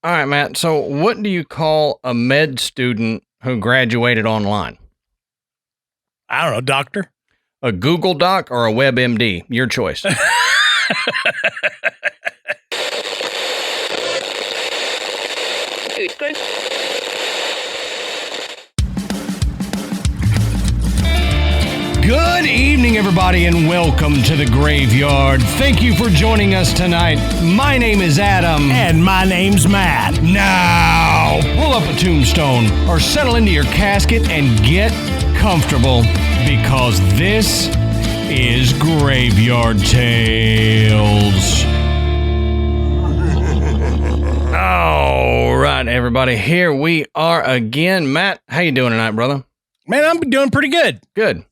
All right, Matt. So what do you call a med student who graduated online? I don't know, doctor. A Google Doc or a WebMD? Your choice. Good evening, everybody, and welcome to the Graveyard. Thank you for joining us tonight. My name is Adam. And my name's Matt. Now, pull up a tombstone or settle into your casket and get comfortable because this is Graveyard Tales. All right, everybody, here we are again. Matt, how you doing tonight, brother? Man, I'm doing pretty good. Good.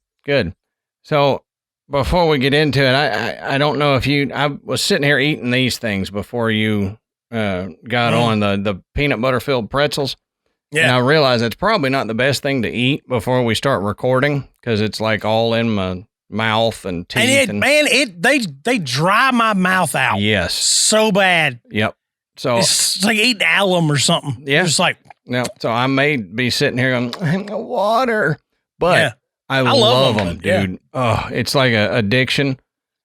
So before we get into it, I don't know if I was sitting here eating these things before you got on the peanut butter filled pretzels. Yeah. And I realized it's probably not the best thing to eat before we start recording because it's like all in my mouth and teeth. They dry my mouth out. Yes. So bad. Yep. So it's like eating alum or something. Yeah. Just like, no. So I may be sitting here going, water, but yeah. I love them, dude. Yeah. Oh, it's like an addiction.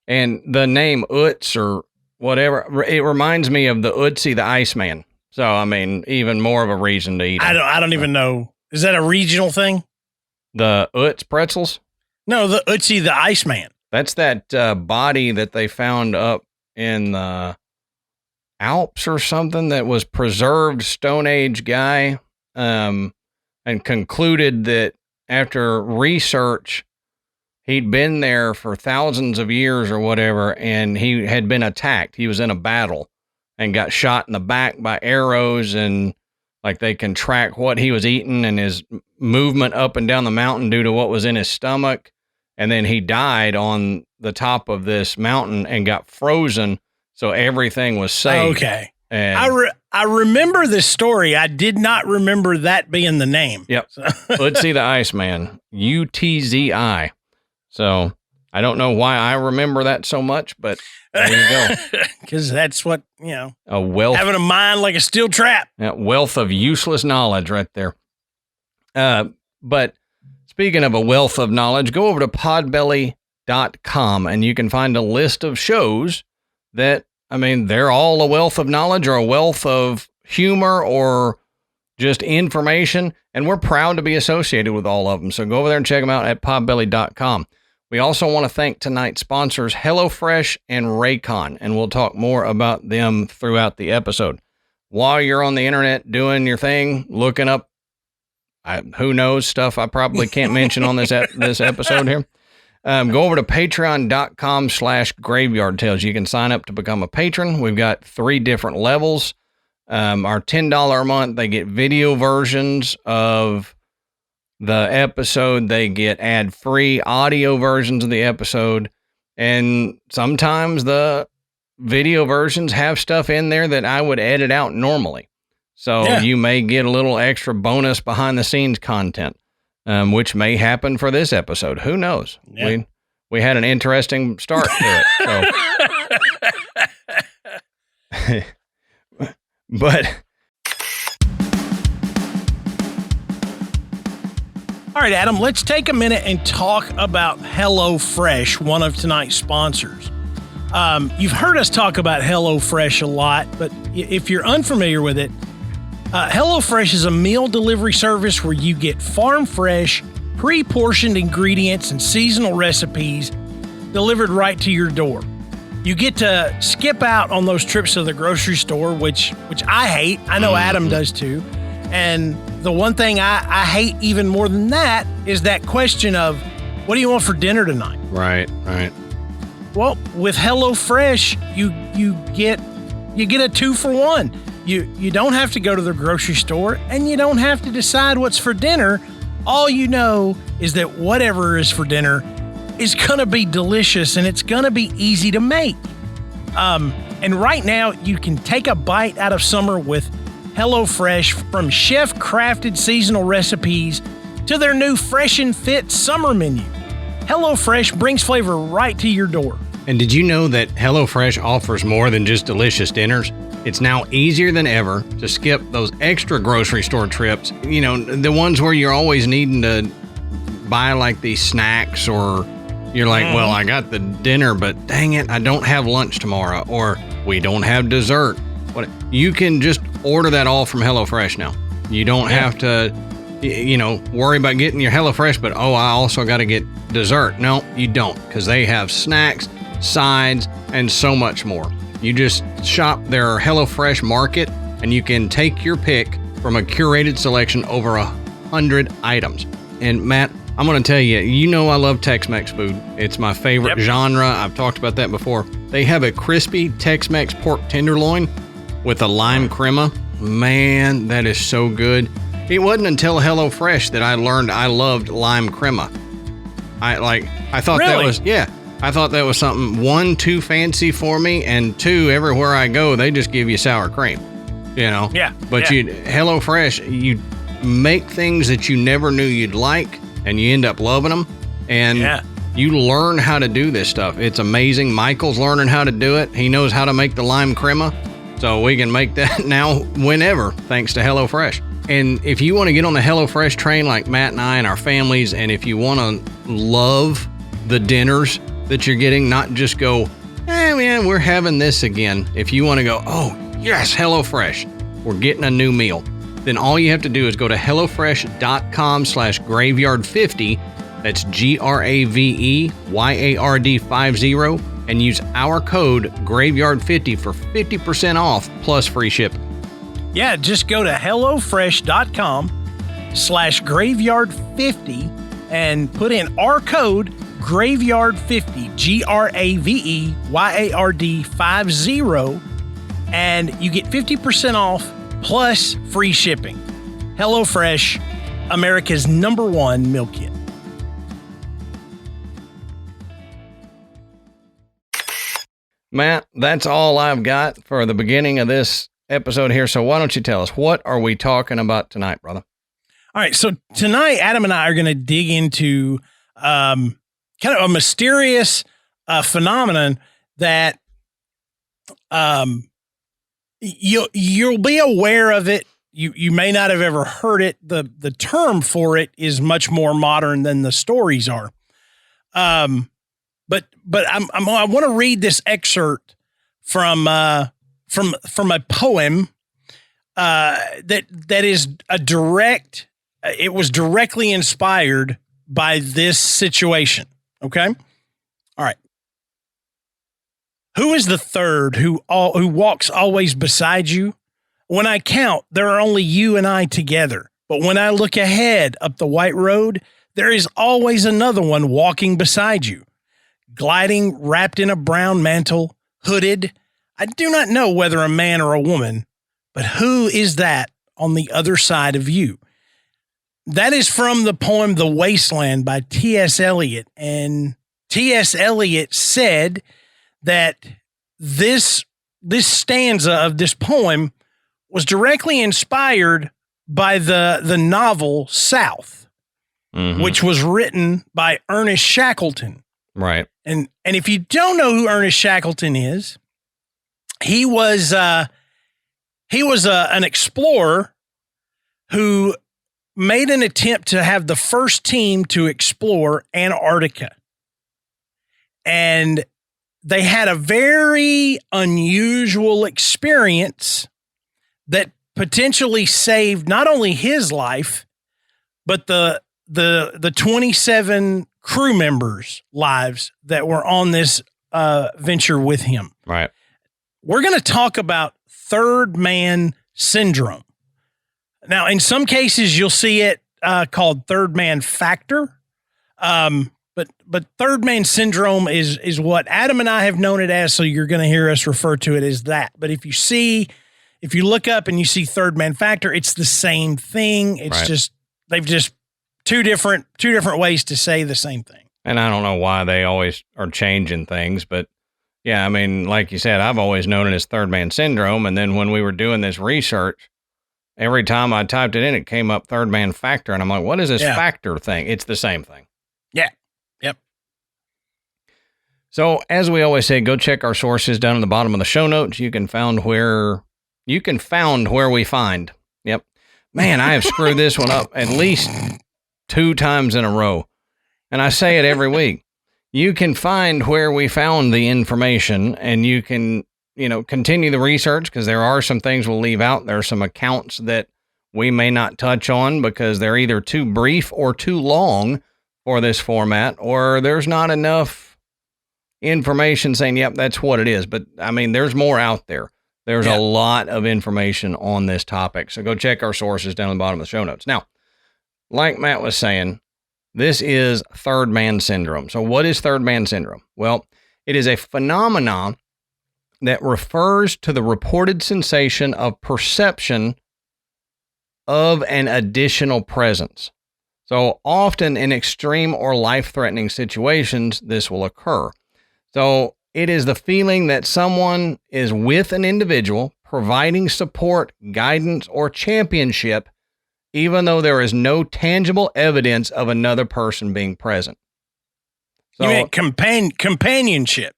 And the name Utz or whatever, it reminds me of the Utzi the Iceman. So, I mean, even more of a reason to eat them. I don't even know. Is that a regional thing? The Utz pretzels? No, the Utzi the Iceman. That's that body that they found up in the Alps or something that was preserved Stone Age guy and concluded that after research, he'd been there for thousands of years or whatever, and he had been attacked. He was in a battle and got shot in the back by arrows, and like they can track what he was eating and his movement up and down the mountain due to what was in his stomach. And then he died on the top of this mountain and got frozen, so everything was safe. Okay. And I remember this story. I did not remember that being the name. Yep. Utzi the Iceman. UTZI. So I don't know why I remember that so much, but there you go. Because that's what, a wealth. Having a mind like a steel trap. Yeah, wealth of useless knowledge right there. But speaking of a wealth of knowledge, go over to podbelly.com and you can find a list of shows that, I mean, they're all a wealth of knowledge or a wealth of humor or just information, and we're proud to be associated with all of them. So go over there and check them out at podbelly.com. We also want to thank tonight's sponsors, HelloFresh and Raycon, and we'll talk more about them throughout the episode. While you're on the internet doing your thing, looking up, who knows, stuff I probably can't mention on this episode here. Go over to patreon.com/Graveyard Tales. You can sign up to become a patron. We've got 3 different levels. Our $10 a month, they get video versions of the episode. They get ad-free audio versions of the episode. And sometimes the video versions have stuff in there that I would edit out normally. So you may get a little extra bonus behind-the-scenes content. Which may happen for this episode. Who knows? Yeah. We had an interesting start to it. So. But all right, Adam, let's take a minute and talk about HelloFresh, one of tonight's sponsors. You've heard us talk about HelloFresh a lot, but if you're unfamiliar with it, HelloFresh is a meal delivery service where you get farm-fresh, pre-portioned ingredients and seasonal recipes delivered right to your door. You get to skip out on those trips to the grocery store, which I hate. I know Adam does too. And the one thing I hate even more than that is that question of, what do you want for dinner tonight? Right. Well, with HelloFresh, you get a 2-for-1. You don't have to go to the grocery store, and you don't have to decide what's for dinner. All you know is that whatever is for dinner is going to be delicious, and it's going to be easy to make. And right now, you can take a bite out of summer with HelloFresh, from chef-crafted seasonal recipes to their new Fresh and Fit summer menu. HelloFresh brings flavor right to your door. And did you know that HelloFresh offers more than just delicious dinners? It's now easier than ever to skip those extra grocery store trips. You know, the ones where you're always needing to buy like these snacks, or you're like, well, I got the dinner, but dang it, I don't have lunch tomorrow, or we don't have dessert. What, you can just order that all from HelloFresh now. You don't have to, you know, worry about getting your HelloFresh, but I also got to get dessert. No, you don't, because they have snacks, sides, and so much more. You just shop their HelloFresh market, and you can take your pick from a curated selection over 100 items. And Matt, I'm going to tell you, you know I love Tex-Mex food. It's my favorite genre. I've talked about that before. They have a crispy Tex-Mex pork tenderloin with a lime crema. Man, that is so good. It wasn't until HelloFresh that I learned I loved lime crema. I thought that was, I thought that was something, one, too fancy for me, and two, everywhere I go, they just give you sour cream, you know? Yeah. But HelloFresh, you make things that you never knew you'd like, and you end up loving them, and you learn how to do this stuff. It's amazing. Michael's learning how to do it. He knows how to make the lime crema, so we can make that now whenever, thanks to HelloFresh. And if you want to get on the HelloFresh train like Matt and I and our families, and if you want to love the dinners that you're getting, not just go, man, we're having this again. If you want to go, oh, yes, HelloFresh, we're getting a new meal, then all you have to do is go to HelloFresh.com/graveyard50. That's GRAVEYARD50, and use our code graveyard50 for 50% off plus free shipping. Yeah, just go to HelloFresh.com/graveyard50 and put in our code graveyard50, GRAVEYARD50, and you get 50% off plus free shipping. HelloFresh, America's #1 meal kit. Matt, that's all I've got for the beginning of this episode here. So why don't you tell us, what are we talking about tonight, brother? All right. So tonight, Adam and I are going to dig into kind of a mysterious phenomenon that you'll be aware of it. You may not have ever heard it. The term for it is much more modern than the stories are. But I want to read this excerpt from a poem that is a direct. It was directly inspired by this situation. Okay. All right. Who is the third who walks always beside you? When I count, there are only you and I together. But when I look ahead up the white road, there is always another one walking beside you. Gliding, wrapped in a brown mantle, hooded. I do not know whether a man or a woman, but who is that on the other side of you? That is from the poem The Wasteland by T.S. Eliot. And T.S. Eliot said that this stanza of this poem was directly inspired by the novel South, which was written by Ernest Shackleton. Right. And if you don't know who Ernest Shackleton is, he was an explorer who made an attempt to have the first team to explore Antarctica. And they had a very unusual experience that potentially saved not only his life, but the 27 crew members' lives that were on this venture with him. Right. We're going to talk about third man syndrome. Now, in some cases, you'll see it called third man factor. But third man syndrome is what Adam and I have known it as. So you're going to hear us refer to it as that. But if you look up and you see third man factor, it's the same thing. It's they've just two different ways to say the same thing. And I don't know why they always are changing things, but yeah, I mean, like you said, I've always known it as third man syndrome. And then when we were doing this research, every time I typed it in, it came up third man factor. And I'm like, what is this factor thing? It's the same thing. Yeah. Yep. So as we always say, go check our sources down at the bottom of the show notes. You can find where You can found where we find. Yep. Man, I have screwed this one up at least 2 times in a row. And I say it every week. You can find where we found the information, and you can, continue the research, because there are some things we'll leave out. There are some accounts that we may not touch on because they're either too brief or too long for this format, or there's not enough information saying, yep, that's what it is. But I mean, there's more out there. There's a lot of information on this topic. So go check our sources down at the bottom of the show notes. Now, like Matt was saying, this is third man syndrome. So what is third man syndrome? Well, it is a phenomenon that refers to the reported sensation of perception of an additional presence. So often in extreme or life-threatening situations, this will occur. So it is the feeling that someone is with an individual, providing support, guidance, or championship, even though there is no tangible evidence of another person being present. So, you meant companionship.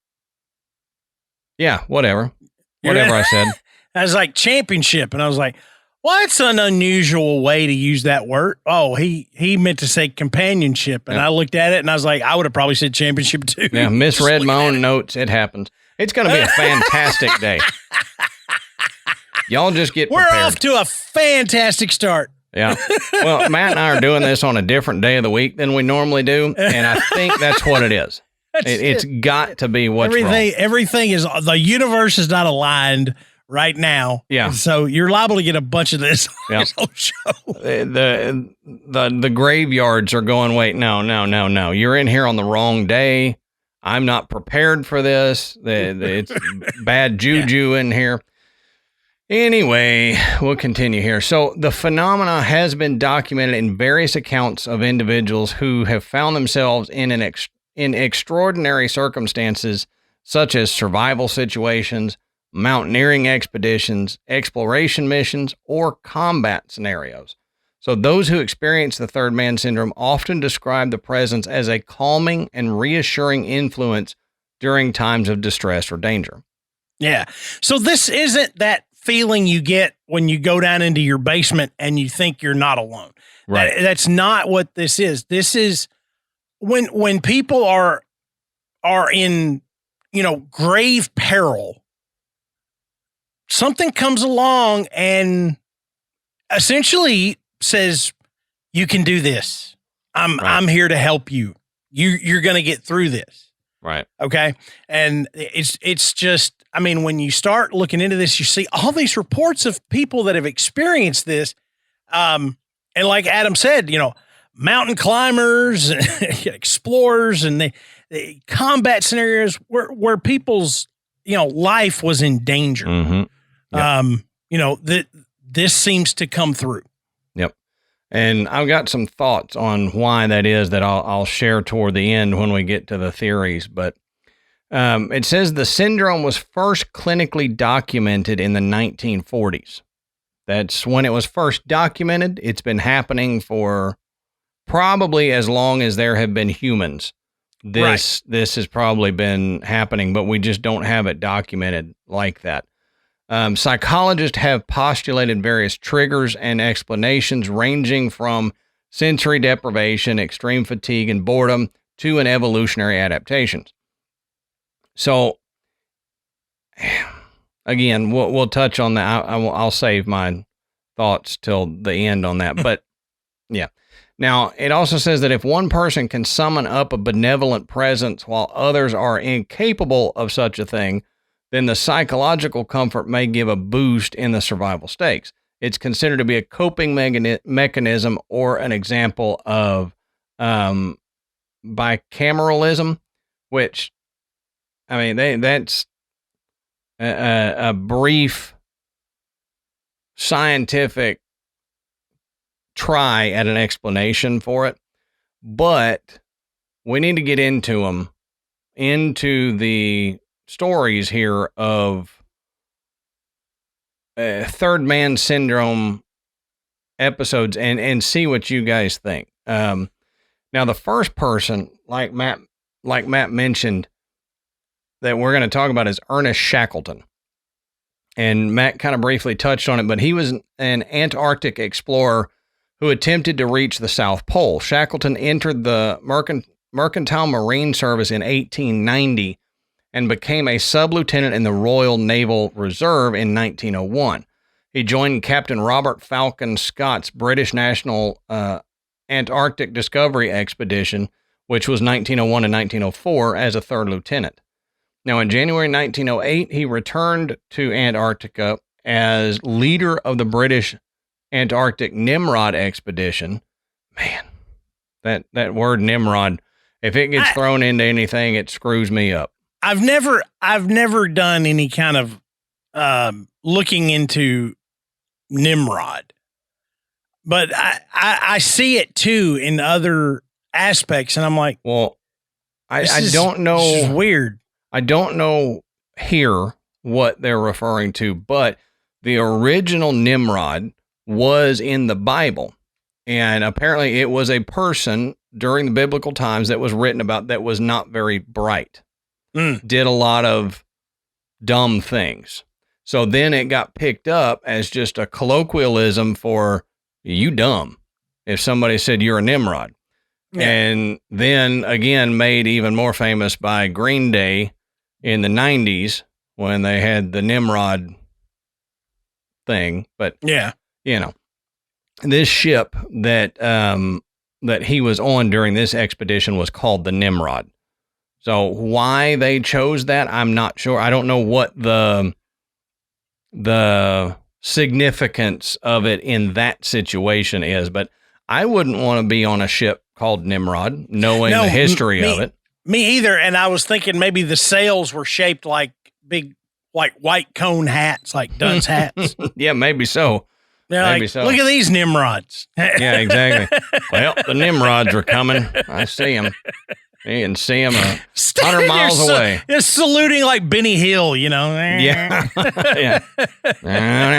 Yeah, whatever I said. I was like championship, and I was like, well, that's an unusual way to use that word. Oh, he meant to say companionship, and I looked at it, and I was like, I would have probably said championship too. Yeah, misread my own notes. It happens. It's going to be a fantastic day. Y'all just get prepared. We're off to a fantastic start. Yeah. Well, Matt and I are doing this on a different day of the week than we normally do, and I think that's what it is. It's got to be what's wrong. Everything is, the universe is not aligned right now. Yeah. So you're liable to get a bunch of this on this whole show. The graveyards are going, wait, no. You're in here on the wrong day. I'm not prepared for this. It's bad juju in here. Anyway, we'll continue here. So the phenomena has been documented in various accounts of individuals who have found themselves in extraordinary circumstances, such as survival situations, mountaineering expeditions, exploration missions, or combat scenarios. So those who experience the third man syndrome often describe the presence as a calming and reassuring influence during times of distress or danger. Yeah. So this isn't that feeling you get when you go down into your basement and you think you're not alone. Right. That's not what this is. This is when people are in, grave peril. Something comes along and essentially says, you can do this. I'm here to help you. You're going to get through this. Right. Okay. And it's just, when you start looking into this, you see all these reports of people that have experienced this. And like Adam said, mountain climbers, explorers, and the combat scenarios where people's, life was in danger. Mm-hmm. Yep. This seems to come through. Yep. And I've got some thoughts on why that is that I'll share toward the end when we get to the theories. But it says the syndrome was first clinically documented in the 1940s. That's when it was first documented. It's been happening for probably as long as there have been humans. This has probably been happening, but we just don't have it documented like that. Psychologists have postulated various triggers and explanations ranging from sensory deprivation, extreme fatigue, and boredom to an evolutionary adaptations. So, again, we'll touch on that. I'll save my thoughts till the end on that. But, yeah. Now, it also says that if one person can summon up a benevolent presence while others are incapable of such a thing, then the psychological comfort may give a boost in the survival stakes. It's considered to be a coping mechanism or an example of bicameralism, which, that's a brief scientific try at an explanation for it, but we need to get into the stories here of third man syndrome episodes and see what you guys think. Now the first person, like Matt mentioned, that we're going to talk about is Ernest Shackleton. And Matt kind of briefly touched on it, but he was an Antarctic explorer who attempted to reach the South Pole. Shackleton entered the Mercantile Marine Service in 1890 and became a sub-lieutenant in the Royal Naval Reserve in 1901. He joined Captain Robert Falcon Scott's British National Antarctic Discovery Expedition, which was 1901 and 1904, as a third lieutenant. Now, in January 1908, he returned to Antarctica as leader of the British Antarctic Nimrod expedition. Man, that word Nimrod, if it gets thrown into anything, it screws me up. I've never done any kind of looking into Nimrod, but I see it too in other aspects, and I'm like, well, I don't know. This is weird. I don't know here what they're referring to, but the original Nimrod was in the Bible. And apparently it was a person during the biblical times that was written about that was not very bright. Did a lot of dumb things. So then it got picked up as just a colloquialism for you dumb. If somebody said you're a Nimrod. Yeah. And then again, made even more famous by Green Day in the 90s when they had the Nimrod thing. But yeah, you know, this ship that he was on during this expedition was called the Nimrod. So why they chose that, I'm not sure. I don't know what the significance of it in that situation is, but I wouldn't want to be on a ship called Nimrod, knowing the history of it. Me either. And I was thinking maybe the sails were shaped like big, like white cone hats, like dunce hats. Yeah, maybe so. Yeah, maybe so. Look at these Nimrods. Yeah, exactly. Well, the Nimrods are coming. I see them. You can see them 100 miles away. Just saluting like Benny Hill, you know. Yeah. Yeah.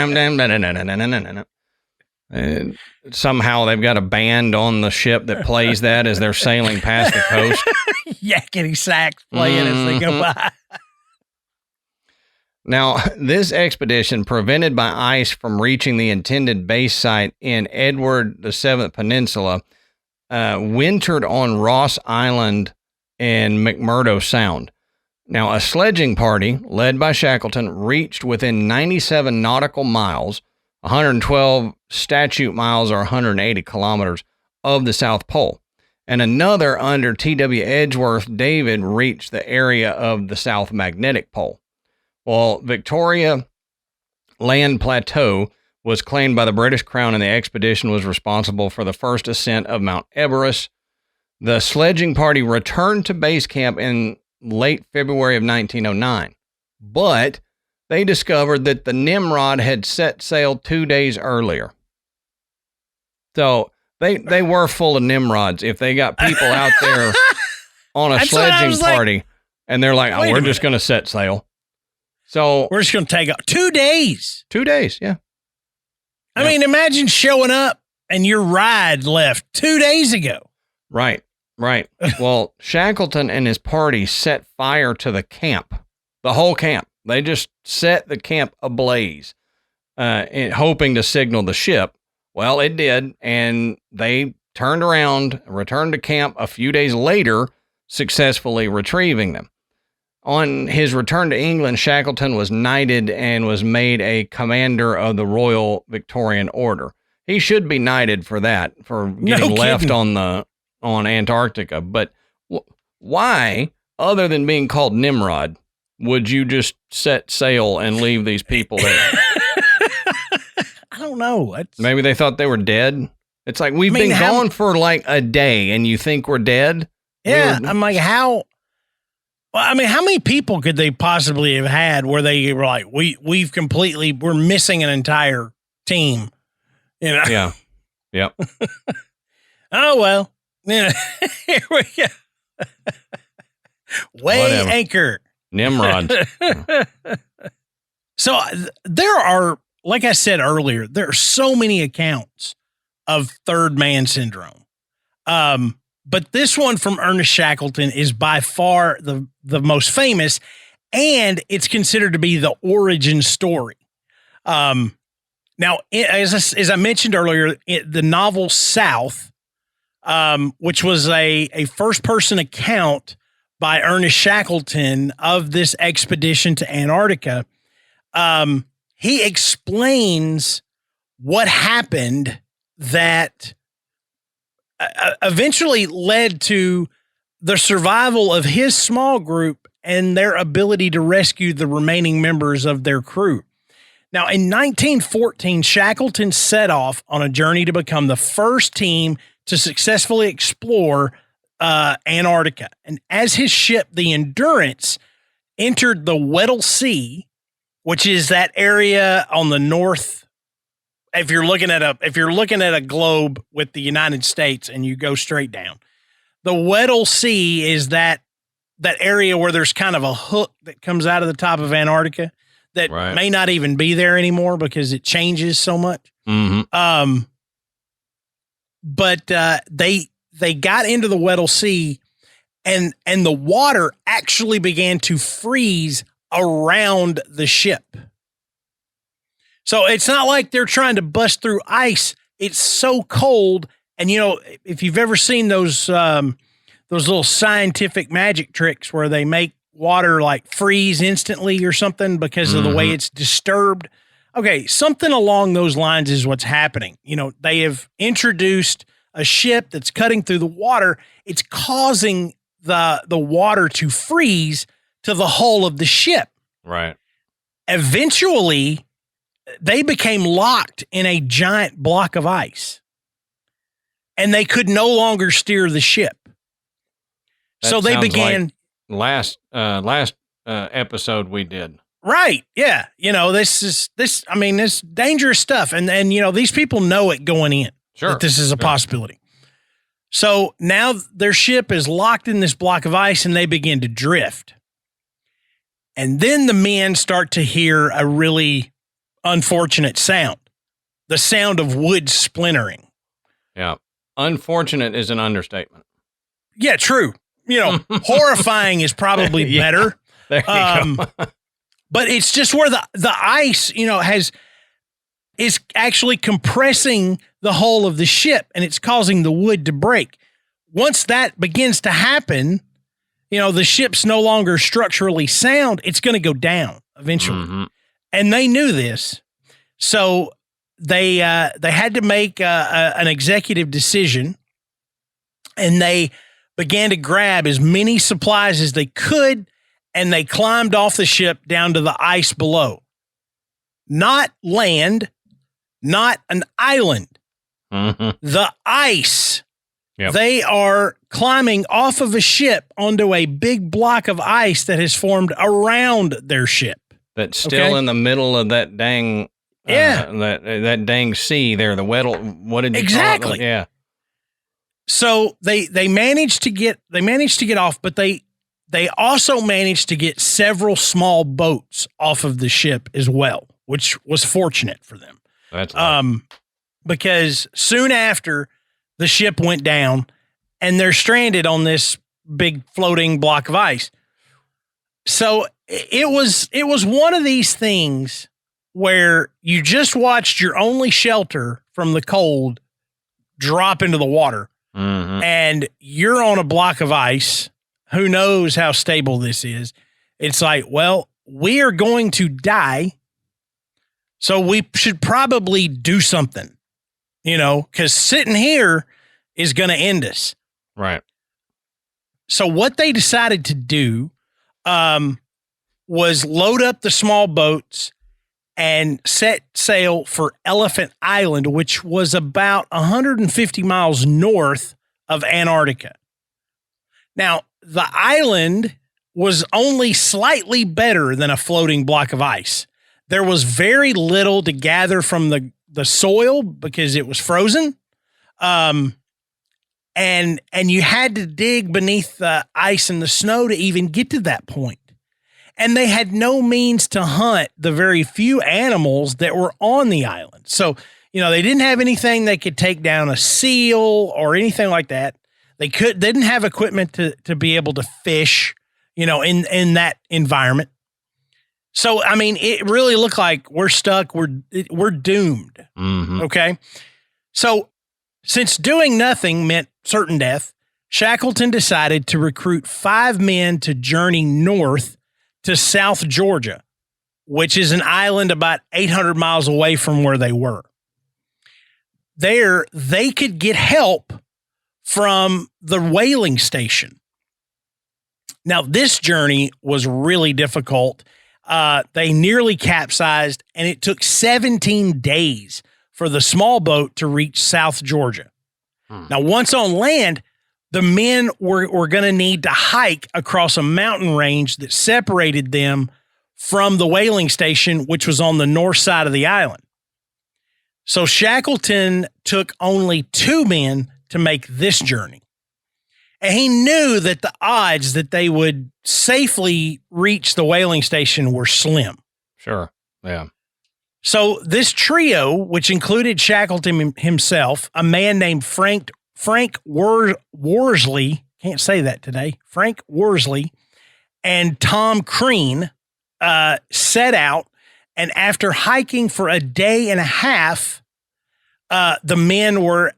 Somehow they've got a band on the ship that plays that as they're sailing past the coast. Yakety sax playing as they go by. Now, this expedition, prevented by ice from reaching the intended base site in Edward VII Peninsula, wintered on Ross Island and McMurdo Sound. Now, a sledging party led by Shackleton reached within 97 nautical miles, 112 statute miles or 180 kilometers of the South Pole. And another under T.W. Edgeworth David reached the area of the South Magnetic Pole. Well, Victoria Land Plateau was claimed by the British Crown, and the expedition was responsible for the first ascent of Mount Erebus. The sledging party returned to base camp in late February of 1909, but they discovered that the Nimrod had set sail 2 days earlier. So they were full of Nimrods if they got people out there on a sledging party, and they're like, oh, we're just going to set sail. So we're just going to take 2 days. 2 days, yeah. I mean, imagine showing up and your ride left 2 days ago. Right. Well, Shackleton and his party set fire to the camp, the whole camp. They just set the camp ablaze, hoping to signal the ship. Well, it did, and they turned around, returned to camp a few days later, successfully retrieving them. On his return to England, Shackleton was knighted and was made a commander of the Royal Victorian Order. He should be knighted for that, for getting left on Antarctica. But why, other than being called Nimrod, would you just set sail and leave these people there? I don't know. Maybe they thought they were dead. It's like, we've been gone for like a day and you think we're dead? Yeah. I'm like, how? Well, I mean, how many people could they possibly have had where they were like, we're missing an entire team? You know? Yeah. Yep. Oh, well. Yeah. Here we go. Weigh anchor. Nimrods. So there are, like I said earlier, there are so many accounts of third man syndrome. But this one from Ernest Shackleton is by far the most famous, and it's considered to be the origin story. Now, as I mentioned earlier, the novel South, which was a first-person account by Ernest Shackleton of this expedition to Antarctica, he explains what happened that eventually led to the survival of his small group and their ability to rescue the remaining members of their crew. Now, in 1914, Shackleton set off on a journey to become the first team to successfully explore Antarctica. And as his ship, the Endurance, entered the Weddell Sea, which is that area on the north. If you're looking at a globe with the United States and you go straight down, the Weddell Sea is that area where there's kind of a hook that comes out of the top of Antarctica that may not even be there anymore because it changes so much. Mm-hmm. But they got into the Weddell Sea, and the water actually began to freeze around the ship. So it's not like they're trying to bust through ice. It's so cold. And, you know, if you've ever seen those little scientific magic tricks where they make water like freeze instantly or something because of the way it's disturbed. Okay, something along those lines is what's happening. You know, they have introduced a ship that's cutting through the water. It's causing the water to freeze to the hull of the ship. Right. Eventually, they became locked in a giant block of ice, and they could no longer steer the ship. So they began last episode we did. Right. Yeah. You know, this dangerous stuff. And you know, these people know it going in. Sure. That this is a possibility. So now their ship is locked in this block of ice and they begin to drift. And then the men start to hear a really unfortunate sound. The sound of wood splintering. Yeah. Unfortunate is an understatement. Yeah, true. You know, horrifying is probably better. There you go. But it's just where the ice, you know, is actually compressing the hull of the ship, and it's causing the wood to break. Once that begins to happen, you know, the ship's no longer structurally sound. It's going to go down eventually. Mm-hmm. And they knew this. So they had to make an executive decision, and they began to grab as many supplies as they could, and they climbed off the ship down to the ice below. Not land, not an island. Mm-hmm. The ice. Yep. They are climbing off of a ship onto a big block of ice that has formed around their ship. That's still in the middle of that dang, that dang sea there. The Weddell. What did you call it? Yeah. So they managed to get off, but they also managed to get several small boats off of the ship as well, which was fortunate for them. That's because soon after the ship went down and they're stranded on this big floating block of ice. So it was one of these things where you just watched your only shelter from the cold drop into the water. Mm-hmm. And you're on a block of ice. Who knows how stable this is? It's like, well, we are going to die. So we should probably do something, you know, because sitting here is going to end us. Right. So what they decided to do was load up the small boats and set sail for Elephant Island, which was about 150 miles north of Antarctica. Now, the island was only slightly better than a floating block of ice. There was very little to gather from the soil because it was frozen. And you had to dig beneath the ice and the snow to even get to that point. And they had no means to hunt the very few animals that were on the island. So, you know, they didn't have anything that could take down a seal or anything like that. They didn't have equipment to be able to fish, you know, in that environment. So, I mean, it really looked like we're stuck. We're doomed. Mm-hmm. Okay. So, since doing nothing meant certain death, Shackleton decided to recruit 5 men to journey north to South Georgia, which is an island about 800 miles away from where they were. There, they could get help from the whaling station. Now, this journey was really difficult. They nearly capsized, and it took 17 days for the small boat to reach South Georgia. Now, once on land, the men were going to need to hike across a mountain range that separated them from the whaling station, which was on the north side of the island. So Shackleton took only 2 men to make this journey. And he knew that the odds that they would safely reach the whaling station were slim. Sure. Yeah. So this trio, which included Shackleton himself, a man named Frank Worsley, can't say that today, Frank Worsley, and Tom Crean, set out. And after hiking for a day and a half, the men were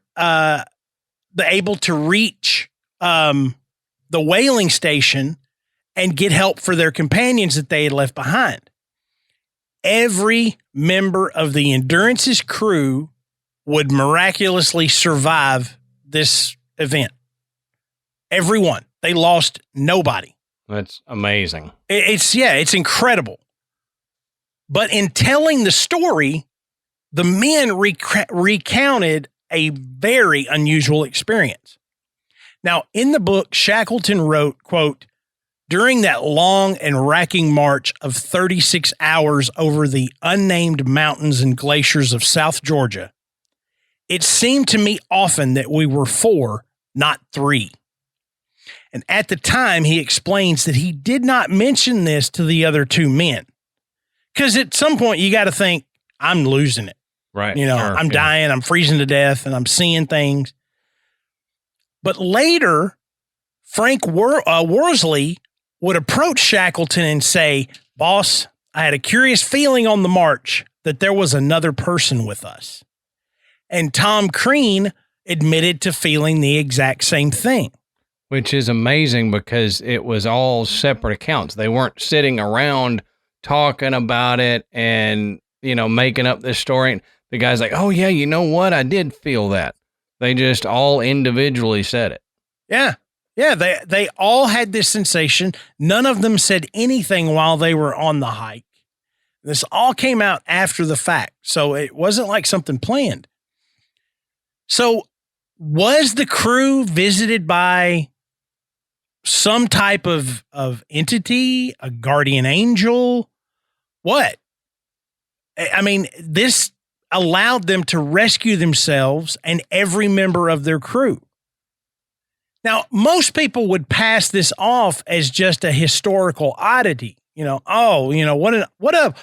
able to reach the whaling station and get help for their companions that they had left behind. Every member of the Endurance's crew would miraculously survive this event. Everyone. They lost nobody. That's amazing. It's incredible. But in telling the story, the men recounted a very unusual experience. Now, in the book, Shackleton wrote, quote, "During that long and racking march of 36 hours over the unnamed mountains and glaciers of South Georgia, it seemed to me often that we were 4, not 3. And at the time, he explains that he did not mention this to the other 2 men. Because at some point, you got to think, I'm losing it. Right. Sure, I'm dying, I'm freezing to death, and I'm seeing things. But later, Frank Worsley would approach Shackleton and say, "Boss, I had a curious feeling on the march that there was another person with us." And Tom Crean admitted to feeling the exact same thing. Which is amazing because it was all separate accounts. They weren't sitting around talking about it and, making up this story. The guy's like, "Oh, yeah, you know what? I did feel that." They just all individually said it. Yeah. Yeah, they all had this sensation. None of them said anything while they were on the hike. This all came out after the fact, so it wasn't like something planned. So was the crew visited by some type of entity, a guardian angel? What? I mean, this allowed them to rescue themselves and every member of their crew. Now, most people would pass this off as just a historical oddity. What a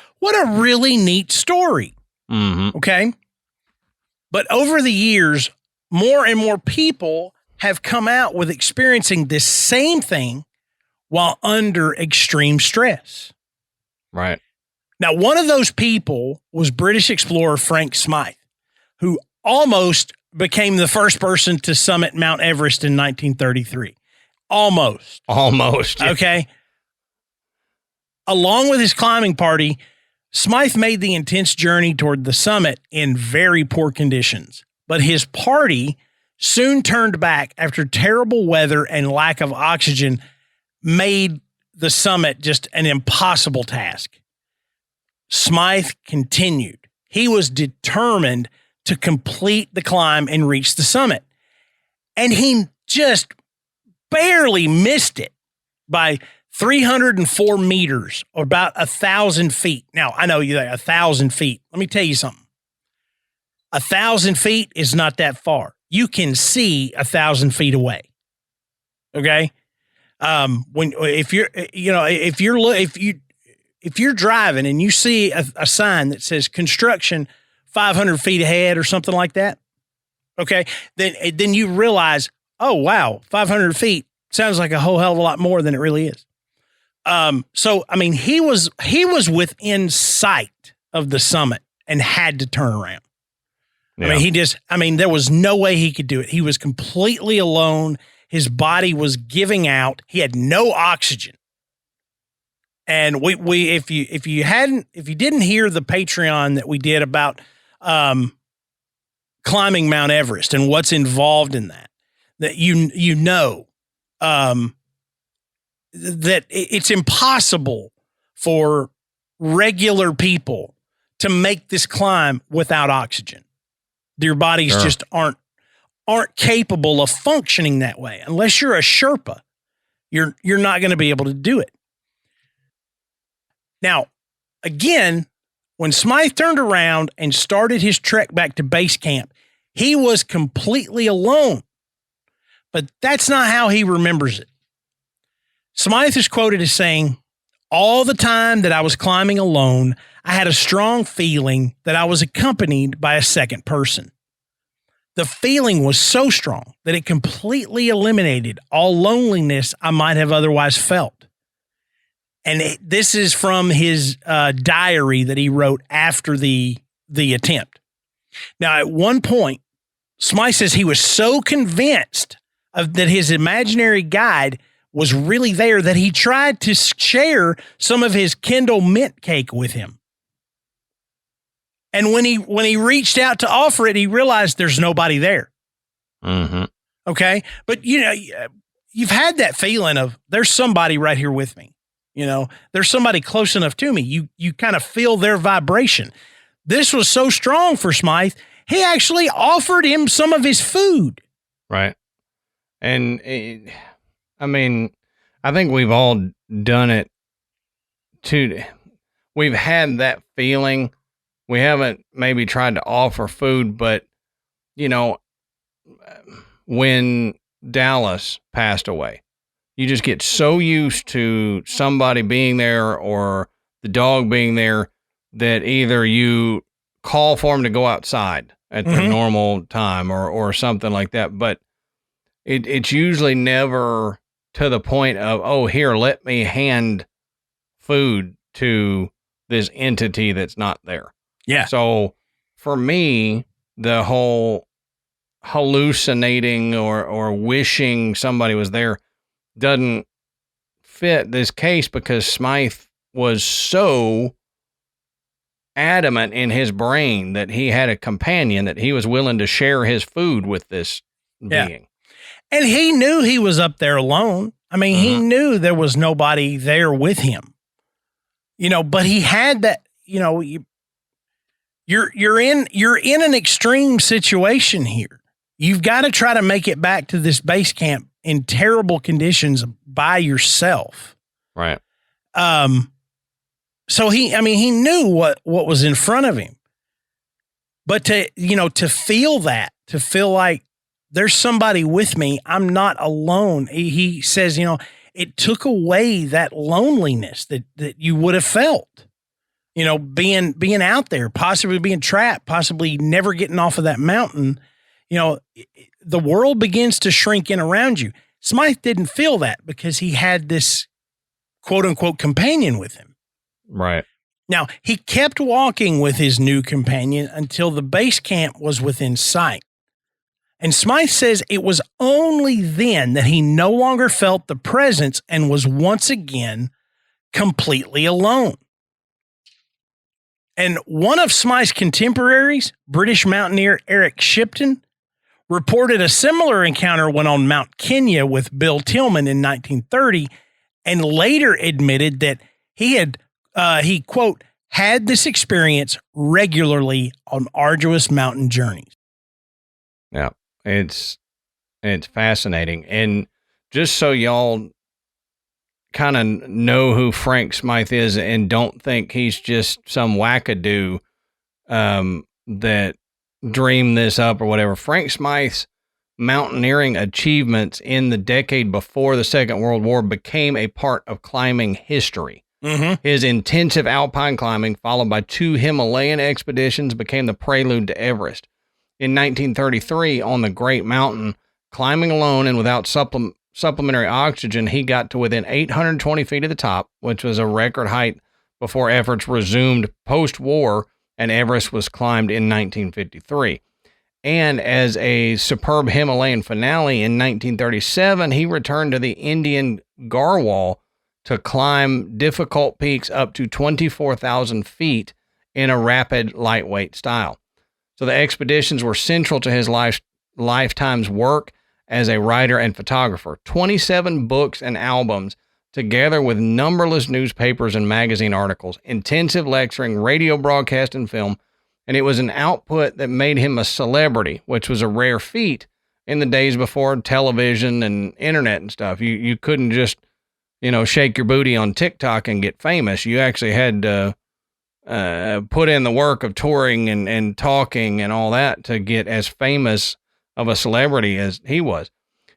really neat story. Mm-hmm. Okay. But over the years, more and more people have come out with experiencing this same thing while under extreme stress. Right. Now, one of those people was British explorer Frank Smythe, who almost became the first person to summit Mount Everest in 1933. Almost. Yeah. Okay. Along with his climbing party, Smythe made the intense journey toward the summit in very poor conditions, but his party soon turned back after terrible weather and lack of oxygen made the summit just an impossible task. Smythe continued. He was determined to complete the climb and reach the summit. And he just barely missed it by 304 meters, or about 1,000 feet. Now, I know you're 1,000 feet. Let me tell you something. 1,000 feet is not that far. You can see 1,000 feet away. Okay. If you're driving and you see a sign that says construction 500 feet ahead or something like that, okay, then you realize, oh, wow, 500 feet sounds like a whole hell of a lot more than it really is. So, I mean, he was within sight of the summit and had to turn around. Yeah. I mean, there was no way he could do it. He was completely alone. His body was giving out. He had no oxygen. And if you didn't hear the Patreon that we did about climbing Mount Everest and what's involved in that that it's impossible for regular people to make this climb without oxygen. Your bodies just aren't capable of functioning that way. Unless you're a Sherpa, you're not going to be able to do it. Now, again, when Smythe turned around and started his trek back to base camp, he was completely alone. But that's not how he remembers it. Smythe is quoted as saying, "All the time that I was climbing alone, I had a strong feeling that I was accompanied by a second person. The feeling was so strong that it completely eliminated all loneliness I might have otherwise felt." And this is from his diary that he wrote after the attempt. Now, at one point, Smythe says he was so convinced that his imaginary guide was really there that he tried to share some of his Kindle mint cake with him. And when he reached out to offer it, he realized there's nobody there. Mm-hmm. Okay. But you've had that feeling of there's somebody right here with me. There's somebody close enough to me. You kind of feel their vibration. This was so strong for Smythe. He actually offered him some of his food. Right. And I think we've all done it too. We've had that feeling. We haven't maybe tried to offer food, but when Dallas passed away, you just get so used to somebody being there or the dog being there that either you call for him to go outside at the normal time or something like that. But it's usually never to the point of, oh, here, let me hand food to this entity that's not there. Yeah. So for me, the whole hallucinating or wishing somebody was there doesn't fit this case because Smythe was so adamant in his brain that he had a companion, that he was willing to share his food with this being. And he knew he was up there alone. I mean, he knew there was nobody there with him, but he had that, you're in an extreme situation here. You've got to try to make it back to this base camp in terrible conditions by yourself. Right. So he knew what was in front of him, but to feel like there's somebody with me, I'm not alone. He says, it took away that loneliness that you would have felt, being out there, possibly being trapped, possibly never getting off of that mountain. The world begins to shrink in around you. Smythe didn't feel that because he had this quote unquote companion with him. Right. Now, he kept walking with his new companion until the base camp was within sight. And Smythe says it was only then that he no longer felt the presence and was once again completely alone. And one of Smythe's contemporaries, British mountaineer Eric Shipton, reported a similar encounter when on Mount Kenya with Bill Tillman in 1930, and later admitted that he quote, had this experience regularly on arduous mountain journeys. Yeah, it's fascinating. And just so y'all kind of know who Frank Smythe is and don't think he's just some wackadoo that dreamed this up or whatever. Frank Smythe's mountaineering achievements in the decade before the Second World War became a part of climbing history. His intensive alpine climbing, followed by 2 Himalayan expeditions, became the prelude to Everest. In 1933, on the Great Mountain, climbing alone and without supplementary oxygen, he got to within 820 feet of the top, which was a record height before efforts resumed post-war, and Everest was climbed in 1953. And as a superb Himalayan finale in 1937, he returned to the Indian Garhwal to climb difficult peaks up to 24,000 feet in a rapid, lightweight style. So the expeditions were central to his lifetime's work as a writer and photographer. 27 books and albums, together with numberless newspapers and magazine articles, intensive lecturing, radio broadcast, and film. And it was an output that made him a celebrity, which was a rare feat in the days before television and internet and stuff. You couldn't just, shake your booty on TikTok and get famous. You actually had to put in the work of touring and talking and all that to get as famous of a celebrity as he was.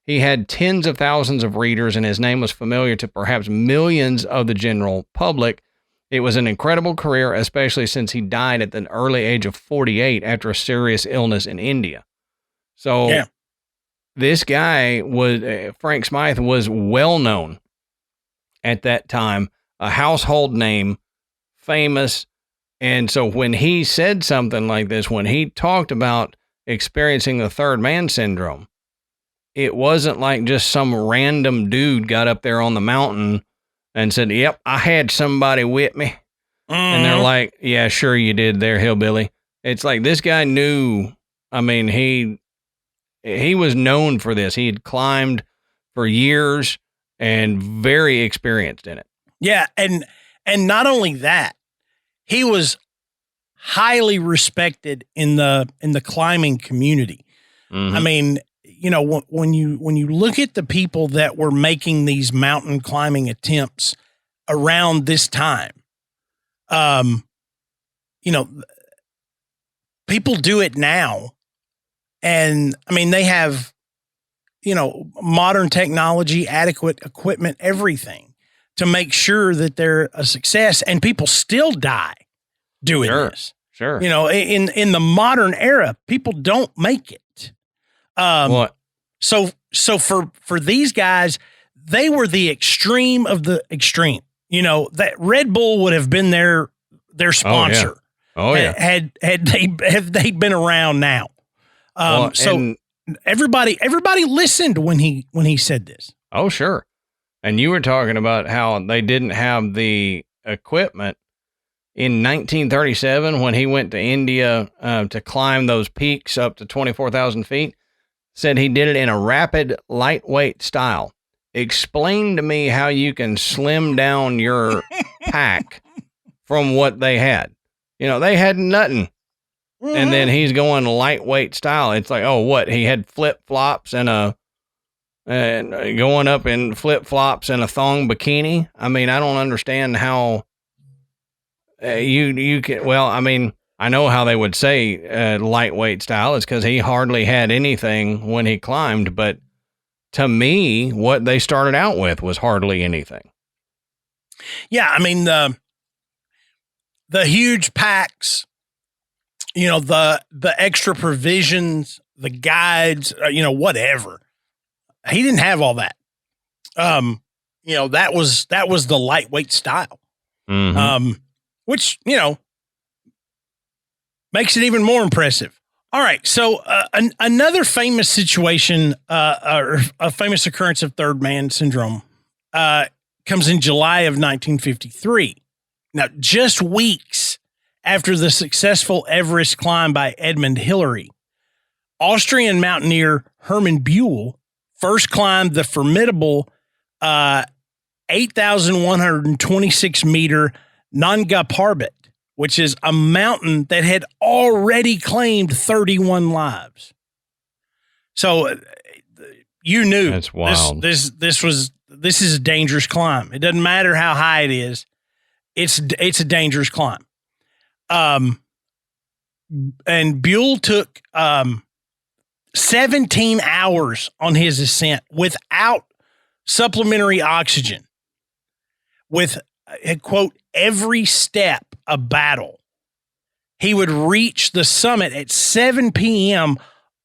He had tens of thousands of readers, and his name was familiar to perhaps millions of the general public. It was an incredible career, especially since he died at the early age of 48 after a serious illness in India. So This guy was, Frank Smythe was well known at that time, a household name, famous. And so when he said something like this, when he talked about experiencing the third man syndrome, it wasn't like just some random dude got up there on the mountain and said, "Yep, I had somebody with me." And they're like, "Yeah, sure you did there, hillbilly." It's like this guy knew, he was known for this. He had climbed for years and very experienced in it. Yeah, and not only that, he was highly respected in the climbing community. Mm-hmm. When you look at the people that were making these mountain climbing attempts around this time, people do it now. And they have, modern technology, adequate equipment, everything to make sure that they're a success, and people still die doing this. Sure. In the modern era, people don't make it. So for these guys, they were the extreme of the extreme. That Red Bull would have been their sponsor. Oh yeah. Had they been around now. Everybody listened when he said this. Oh, sure. And you were talking about how they didn't have the equipment in 1937 when he went to India to climb those peaks up to 24,000 feet. Said he did it in a rapid, lightweight style. Explain to me how you can slim down your pack from what they had. They had nothing. Mm-hmm. And then he's going lightweight style. It's like, oh, what? He had flip-flops and going up in flip-flops and a thong bikini. I don't understand how you can. Well, I know how they would say lightweight style is because he hardly had anything when he climbed. But to me, what they started out with was hardly anything. Yeah, the huge packs, the extra provisions, the guides, whatever. He didn't have all that. That was the lightweight style. Mm-hmm. Which, makes it even more impressive. All right. So another famous situation, or a famous occurrence of third man syndrome, comes in July of 1953. Now, just weeks after the successful Everest climb by Edmund Hillary, Austrian mountaineer Hermann Buell first climbed the formidable 8,126 meter Nanga Parbat, which is a mountain that had already claimed 31 lives. So you knew that's wild. This is a dangerous climb. It doesn't matter how high it is. It's a dangerous climb. And Buell took 17 hours on his ascent without supplementary oxygen, with, quote, every step a battle. He would reach the summit at 7 p.m.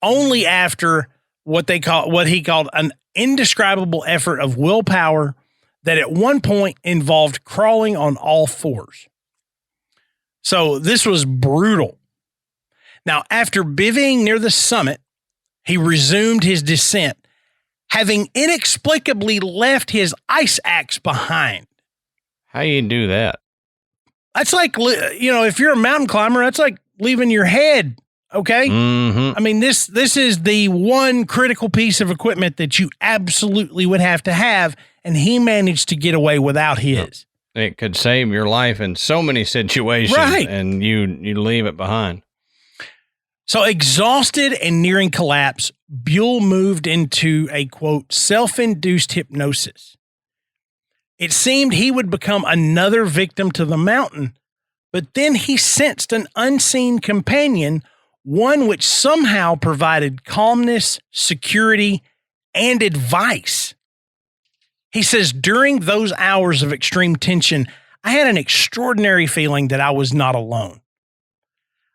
only after what he called an indescribable effort of willpower that at one point involved crawling on all fours. So this was brutal. Now, after bivvying near the summit, he resumed his descent, having inexplicably left his ice axe behind. How you do that? That's like, if you're a mountain climber, that's like leaving your head. Okay. Mm-hmm. I mean, this is the one critical piece of equipment that you absolutely would have to have. And he managed to get away without his. It could save your life in so many situations. Right. And you leave it behind. So exhausted and nearing collapse, Buell moved into a, quote, self-induced hypnosis. It seemed he would become another victim to the mountain, but then he sensed an unseen companion, one which somehow provided calmness, security, and advice. He says, during those hours of extreme tension, I had an extraordinary feeling that I was not alone.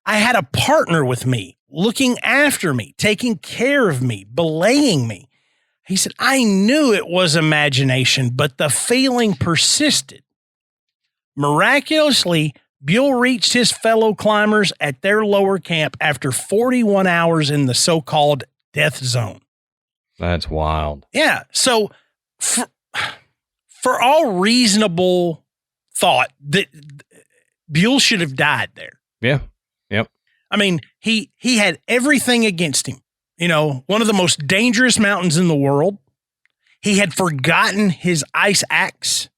I had a partner with me, looking after me, taking care of me, belaying me. He said, I knew it was imagination, but the feeling persisted. Miraculously, Buell reached his fellow climbers at their lower camp after 41 hours in the so-called death zone. That's wild. Yeah. So for all reasonable thought, that Buell should have died there. Yeah. Yep. I mean, he had everything against him. One of the most dangerous mountains in the world. He had forgotten his ice axe.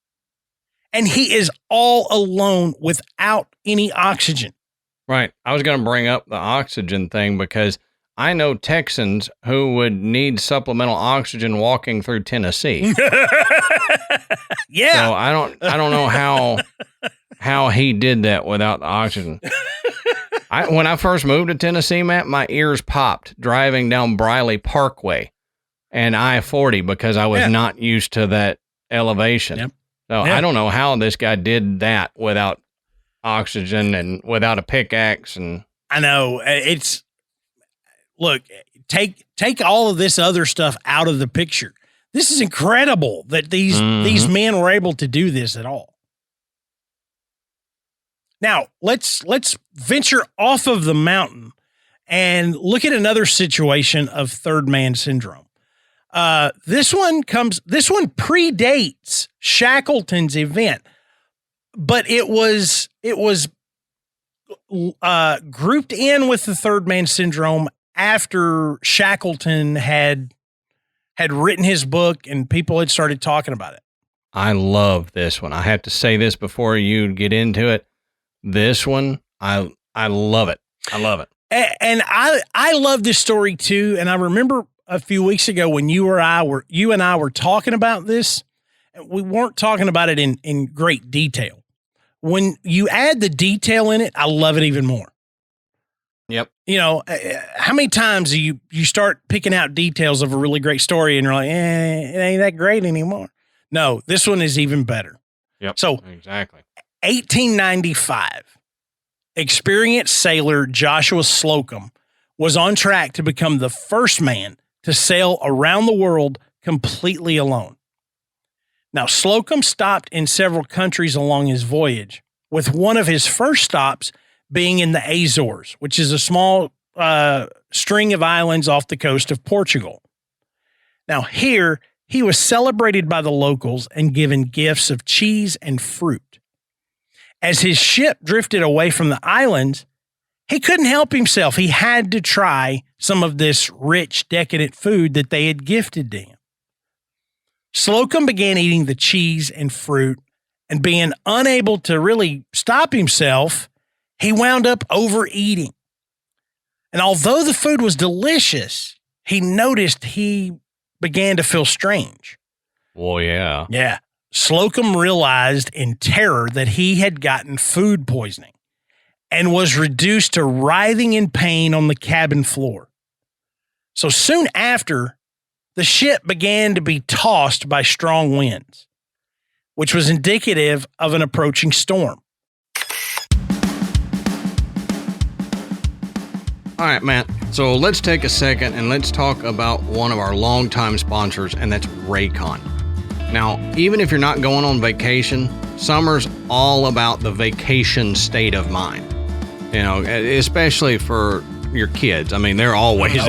And he is all alone without any oxygen. Right. I was going to bring up the oxygen thing because I know Texans who would need supplemental oxygen walking through Tennessee. Yeah. So I don't know how he did that without the oxygen. When I first moved to Tennessee, Matt, my ears popped driving down Briley Parkway and I-40 because I was not used to that elevation. Yep. So I don't know how this guy did that without oxygen and without a pickaxe. And I know look, take all of this other stuff out of the picture. This is incredible that these men were able to do this at all. Now, let's venture off of the mountain and look at another situation of third man syndrome. This one predates Shackleton's event, but it was grouped in with the third man syndrome after Shackleton had written his book and people had started talking about it. I love this one. I have to say this before you get into it. This one, I love it. I love it. And I love this story too. And I remember a few weeks ago when you and I were talking about this, we weren't talking about it in great detail. When you add the detail in it, I love it even more. Yep. How many times do you start picking out details of a really great story and you're like, it ain't that great anymore. No, this one is even better. Yep. So exactly. 1895, experienced sailor Joshua Slocum was on track to become the first man to sail around the world completely alone. Now, Slocum stopped in several countries along his voyage, with one of his first stops being in the Azores, which is a small string of islands off the coast of Portugal. Now, here, he was celebrated by the locals and given gifts of cheese and fruit. As his ship drifted away from the islands, he couldn't help himself. He had to try some of this rich, decadent food that they had gifted to him. Slocum began eating the cheese and fruit, and being unable to really stop himself, he wound up overeating. And although the food was delicious, he noticed he began to feel strange. Well, yeah. Yeah. Slocum realized in terror that he had gotten food poisoning and was reduced to writhing in pain on the cabin floor. So soon after, the ship began to be tossed by strong winds, which was indicative of an approaching storm. All right, Matt. So let's take a second and let's talk about one of our longtime sponsors, and that's Raycon. Now, even if you're not going on vacation, summer's all about the vacation state of mind. You know, especially for your kids. I mean, they're always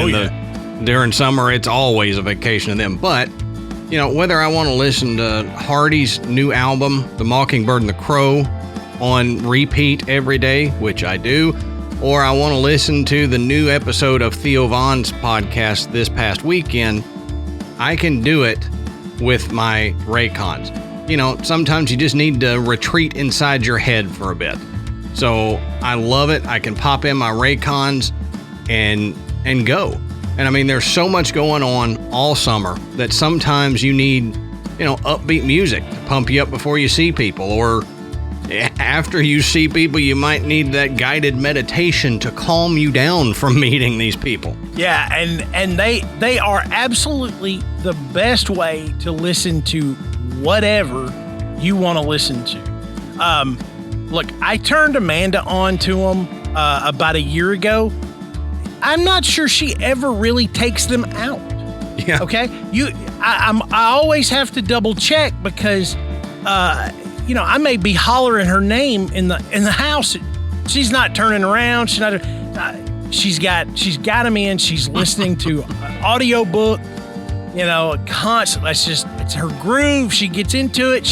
during summer, it's always a vacation to them. But, you know, whether I want to listen to Hardy's new album, The Mockingbird and the Crow, on repeat every day, which I do, or I want to listen to the new episode of Theo Vaughn's podcast this past weekend, I can do it with my Raycons. You know, sometimes you just need to retreat inside your head for a bit. So I love it. I can pop in my Raycons and go. And I mean, there's so much going on all summer that sometimes you need, you know, upbeat music to pump you up before you see people, or after you see people, you might need that guided meditation to calm you down from meeting these people. Yeah, and they are absolutely the best way to listen to whatever you want to listen to. Look, I turned Amanda on to them about a year ago. I'm not sure she ever really takes them out. Yeah. Okay. I always have to double check because, you know, I may be hollering her name in the house. She's not turning around. She's not. She's got them in. She's listening to an audio book. You know, constant. It's her groove. She gets into it.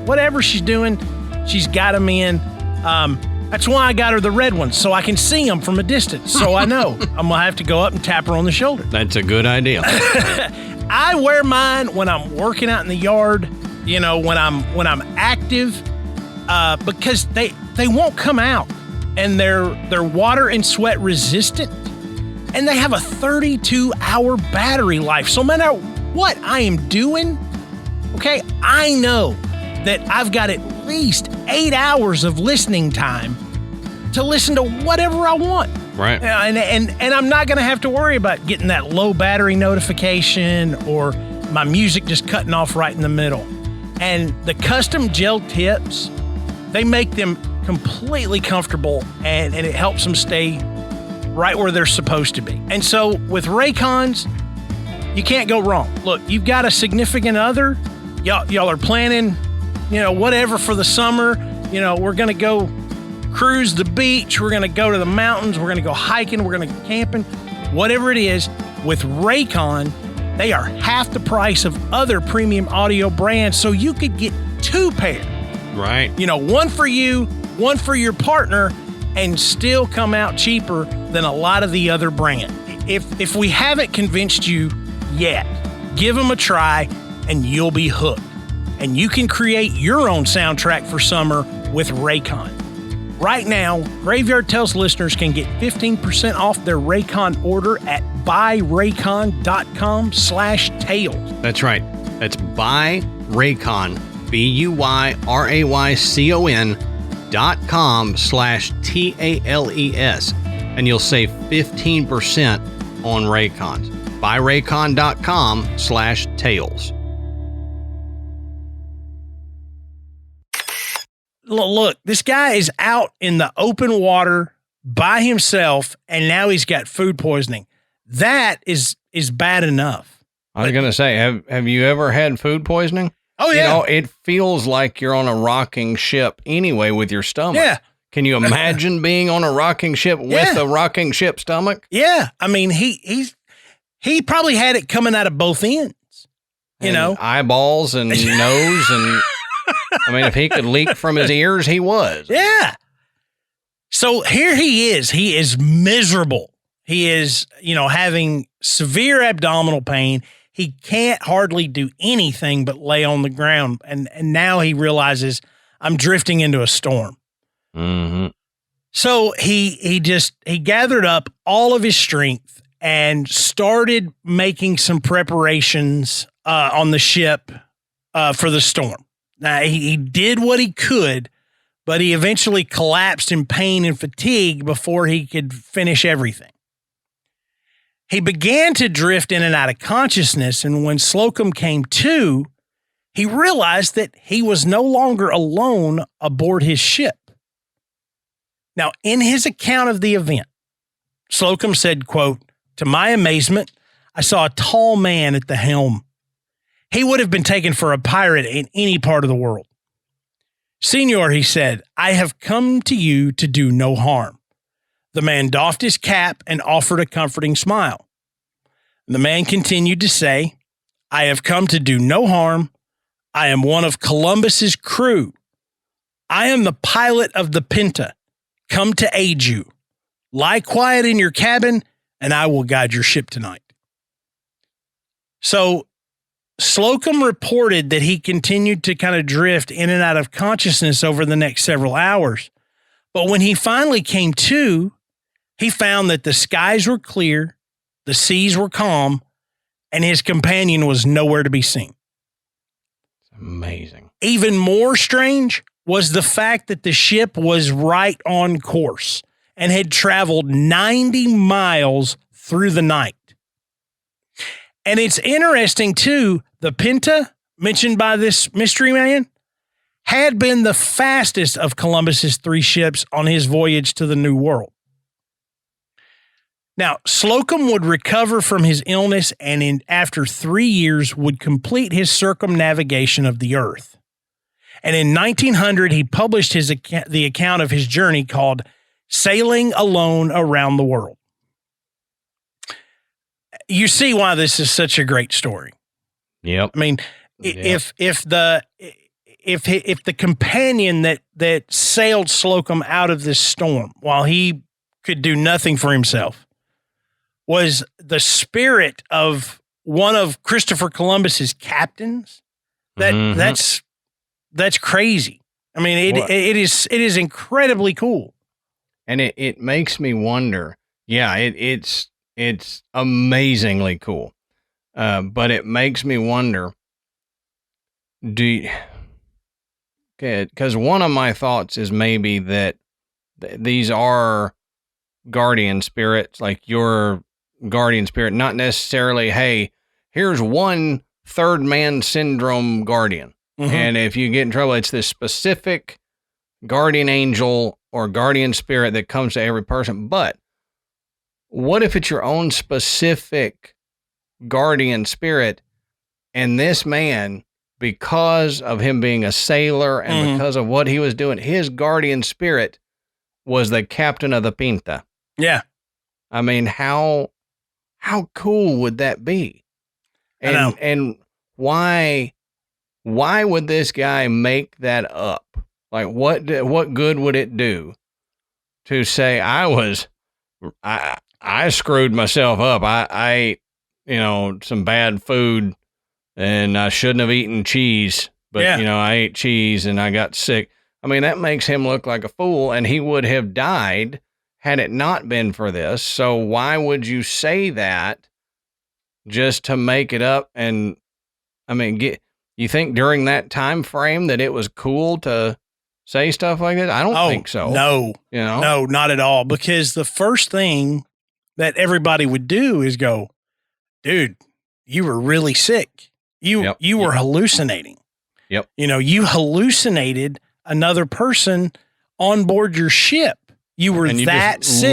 Whatever she's doing, she's got them in. That's why I got her the red ones, so I can see them from a distance. So I know I'm gonna have to go up and tap her on the shoulder. That's a good idea. I wear mine when I'm working out in the yard. You know, when I'm active, because they won't come out, and they're water and sweat resistant, and they have a 32-hour battery life. So no matter what I am doing, okay, I know that I've got at least 8 hours of listening time to listen to whatever I want. Right. And I'm not going to have to worry about getting that low battery notification or my music just cutting off right in the middle. And the custom gel tips, they make them completely comfortable, and it helps them stay right where they're supposed to be. And so with Raycons, you can't go wrong. Look, you've got a significant other. Y'all are planning, you know, whatever for the summer. You know, we're going to go cruise the beach. We're going to go to the mountains. We're going to go hiking. We're going to go camping. Whatever it is, with Raycon, they are half the price of other premium audio brands, so you could get 2 pairs. Right. You know, one for you, one for your partner, and still come out cheaper than a lot of the other brands. If we haven't convinced you yet, give them a try and you'll be hooked. And you can create your own soundtrack for summer with Raycon. Right now, Graveyard Tales listeners can get 15% off their Raycon order at buyraycon.com/tales. That's right. That's buyraycon, BUYRAYCON.com/TALES. And you'll save 15% on Raycons. Buyraycon.com/tales. Look, this guy is out in the open water by himself, and now he's got food poisoning. That is bad enough. I was going to say, have you ever had food poisoning? Oh, yeah. You know, it feels like you're on a rocking ship anyway with your stomach. Yeah. Can you imagine being on a rocking ship with a rocking ship stomach? Yeah. I mean, he probably had it coming out of both ends, you know? Eyeballs and nose and... I mean, if he could leak from his ears, he was. Yeah. So here he is. He is miserable. He is, you know, having severe abdominal pain. He can't hardly do anything but lay on the ground. And now he realizes I'm drifting into a storm. Mm-hmm. So he gathered up all of his strength and started making some preparations on the ship for the storm. Now, he did what he could, but he eventually collapsed in pain and fatigue before he could finish everything. He began to drift in and out of consciousness, and when Slocum came to, he realized that he was no longer alone aboard his ship. Now, in his account of the event, Slocum said, quote, "To my amazement, I saw a tall man at the helm. He would have been taken for a pirate in any part of the world. Senor," he said, "I have come to you to do no harm." The man doffed his cap and offered a comforting smile. The man continued to say, "I have come to do no harm. I am one of Columbus's crew. I am the pilot of the Pinta, come to aid you. Lie quiet in your cabin, and I will guide your ship tonight." So Slocum reported that he continued to kind of drift in and out of consciousness over the next several hours. But when he finally came to, he found that the skies were clear, the seas were calm, and his companion was nowhere to be seen. Amazing. Even more strange was the fact that the ship was right on course and had traveled 90 miles through the night. And it's interesting, too, the Pinta, mentioned by this mystery man, had been the fastest of Columbus's 3 ships on his voyage to the New World. Now, Slocum would recover from his illness and after 3 years would complete his circumnavigation of the Earth. And in 1900, he published the account of his journey called Sailing Alone Around the World. You see why this is such a great story. Yep. I mean, if the companion that sailed Slocum out of this storm while he could do nothing for himself was the spirit of one of Christopher Columbus's captains, that's crazy. I mean, it is incredibly cool. And it makes me wonder. Yeah, it's amazingly cool. But it makes me wonder, because one of my thoughts is maybe that these are guardian spirits, like your guardian spirit, not necessarily, hey, here's one third man syndrome guardian. Mm-hmm. And if you get in trouble, it's this specific guardian angel or guardian spirit that comes to every person. But what if it's your own specific guardian spirit, and this man, because of him being a sailor and because of what he was doing, his guardian spirit was the captain of the Pinta? Yeah. I mean, how cool would that be? And why would this guy make that up? Like, what good would it do to say I screwed myself up. I ate, some bad food and I shouldn't have eaten cheese, but I ate cheese and I got sick. I mean, that makes him look like a fool, and he would have died had it not been for this. So why would you say that just to make it up? And I mean, you think during that time frame that it was cool to say stuff like that? I don't think so. No, no, not at all. Because the first thing that everybody would do is go, dude, you were really sick. You were hallucinating. Yep. You hallucinated another person on board your ship. You were that sick.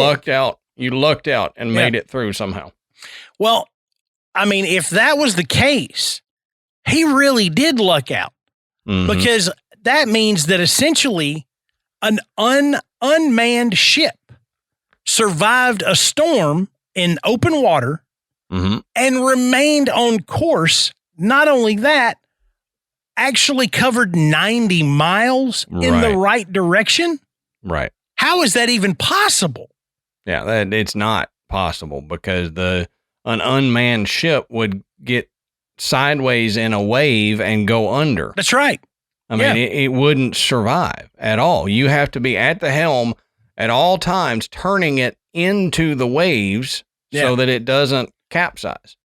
You lucked out and made it through somehow. Well, I mean, if that was the case, he really did luck out, because that means that essentially an unmanned ship survived a storm in open water and remained on course. Not only that, actually covered 90 miles in the right direction. Right. How is that even possible? Yeah, it's not possible, because an unmanned ship would get sideways in a wave and go under. That's right. I mean, it wouldn't survive at all. You have to be at the helm at all times, turning it into the waves so that it doesn't capsize.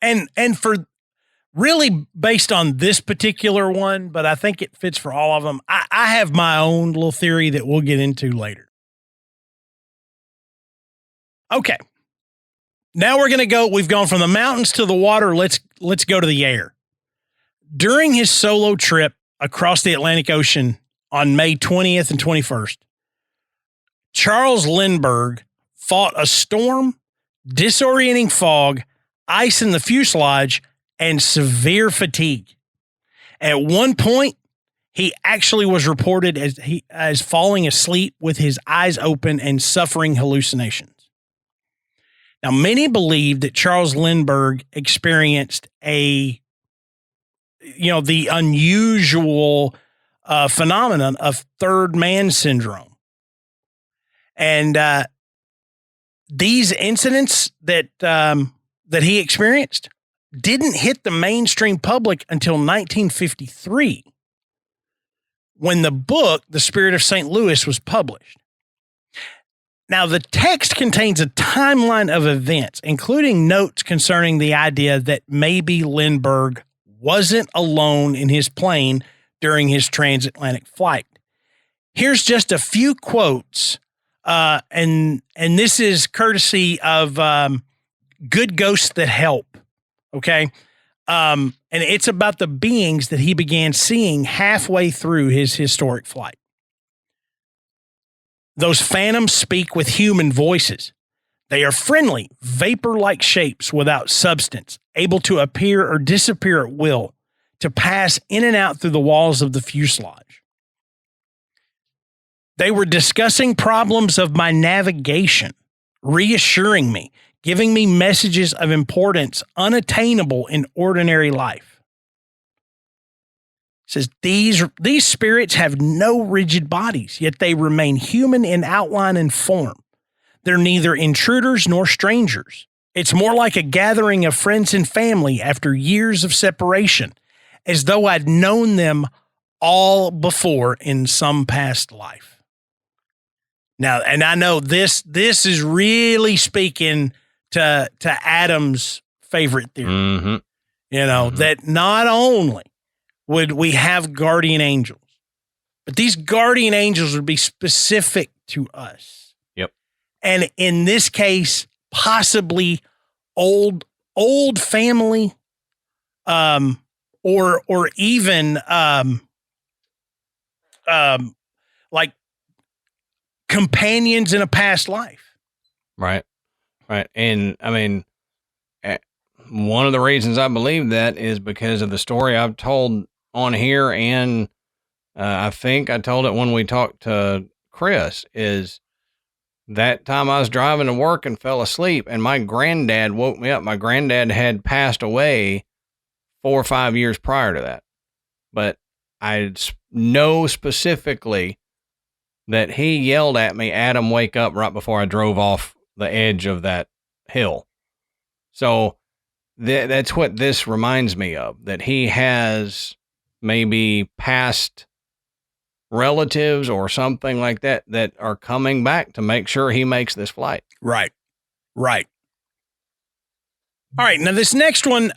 And for really based on this particular one, but I think it fits for all of them, I have my own little theory that we'll get into later. Okay. Now we've gone from the mountains to the water. Let's go to the air. During his solo trip across the Atlantic Ocean on May 20th and 21st, Charles Lindbergh fought a storm, disorienting fog, ice in the fuselage, and severe fatigue. At one point, he actually was reported as falling asleep with his eyes open and suffering hallucinations. Now, many believe that Charles Lindbergh experienced the unusual phenomenon of third man syndrome. And these incidents that he experienced didn't hit the mainstream public until 1953, when the book, The Spirit of St. Louis, was published. Now, the text contains a timeline of events, including notes concerning the idea that maybe Lindbergh wasn't alone in his plane during his transatlantic flight. Here's just a few quotes, and this is courtesy of Good Ghosts That Help, okay? And it's about the beings that he began seeing halfway through his historic flight. Those phantoms speak with human voices. They are friendly, vapor-like shapes without substance, able to appear or disappear at will, to pass in and out through the walls of the fuselage. They were discussing problems of my navigation, reassuring me, giving me messages of importance unattainable in ordinary life. It says, these spirits have no rigid bodies, yet they remain human in outline and form. They're neither intruders nor strangers. It's more like a gathering of friends and family after years of separation, as though I'd known them all before in some past life. Now, and I know this is really speaking to Adam's favorite theory, that not only would we have guardian angels, but these guardian angels would be specific to us. Yep. And in this case, possibly old family, or even like companions in a past life. Right. And I mean, one of the reasons I believe that is because of the story I've told on here, and I think I told it when we talked to Chris, is that time I was driving to work and fell asleep, and my granddad woke me up. My granddad had passed away 4 or 5 years prior to that, but I know specifically that he yelled at me, "Adam, wake up," right before I drove off the edge of that hill. So that's what this reminds me of, that he has maybe past relatives or something like that are coming back to make sure he makes this flight. Right. All right. Now this next one,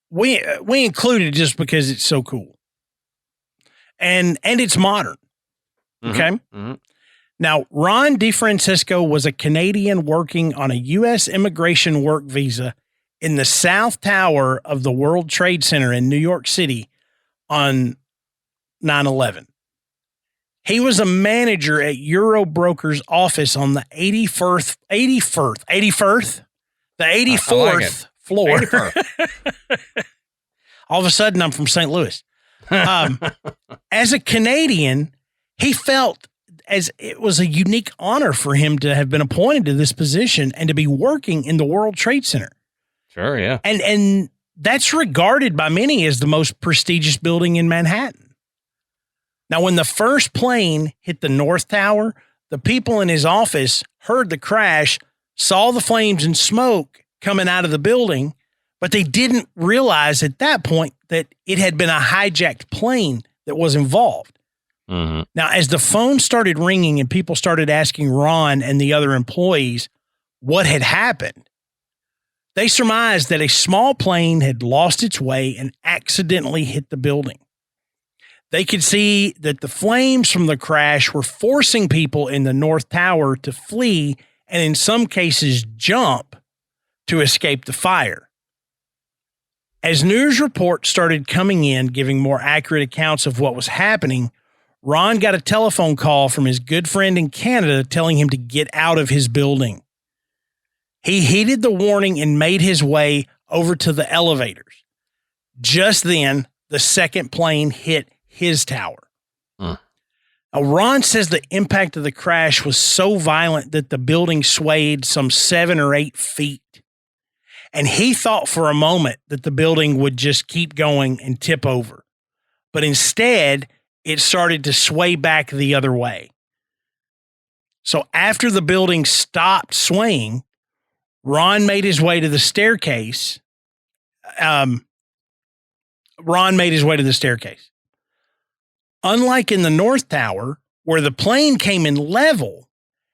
we included just because it's so cool and it's modern. Okay. Mm-hmm. Now, Ron DeFrancisco was a Canadian working on a U.S. immigration work visa in the South Tower of the World Trade Center in New York City on 9/11. He was a manager at Eurobroker's office on the 84th floor. 84th. All of a sudden, I'm from St. Louis. As a Canadian, he felt as it was a unique honor for him to have been appointed to this position and to be working in the World Trade Center. Sure, yeah. And that's regarded by many as the most prestigious building in Manhattan. Now, when the first plane hit the North Tower, the people in his office heard the crash, saw the flames and smoke coming out of the building, but they didn't realize at that point that it had been a hijacked plane that was involved. Mm-hmm. Now, as the phone started ringing and people started asking Ron and the other employees what had happened, they surmised that a small plane had lost its way and accidentally hit the building. They could see that the flames from the crash were forcing people in the North Tower to flee and in some cases jump to escape the fire. As news reports started coming in, giving more accurate accounts of what was happening, Ron got a telephone call from his good friend in Canada telling him to get out of his building. He heeded the warning and made his way over to the elevators. Just then, the second plane hit his tower. Now, Ron says the impact of the crash was so violent that the building swayed some 7 or 8 feet. And he thought for a moment that the building would just keep going and tip over. But instead, it started to sway back the other way. So after the building stopped swaying, Ron made his way to the staircase. Unlike in the North Tower, where the plane came in level,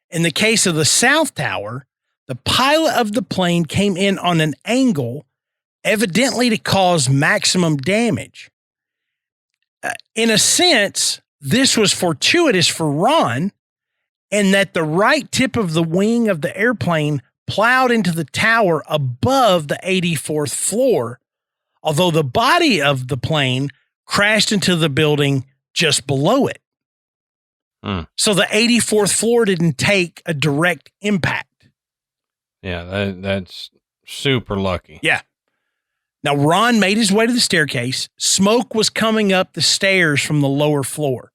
in the case of the South Tower, the pilot of the plane came in on an angle, evidently to cause maximum damage. In a sense, this was fortuitous for Ron, in that the right tip of the wing of the airplane plowed into the tower above the 84th floor, although the body of the plane crashed into the building just below it. So the 84th floor didn't take a direct impact. Yeah, that's super lucky. Yeah. Now, Ron made his way to the staircase. Smoke was coming up the stairs from the lower floor.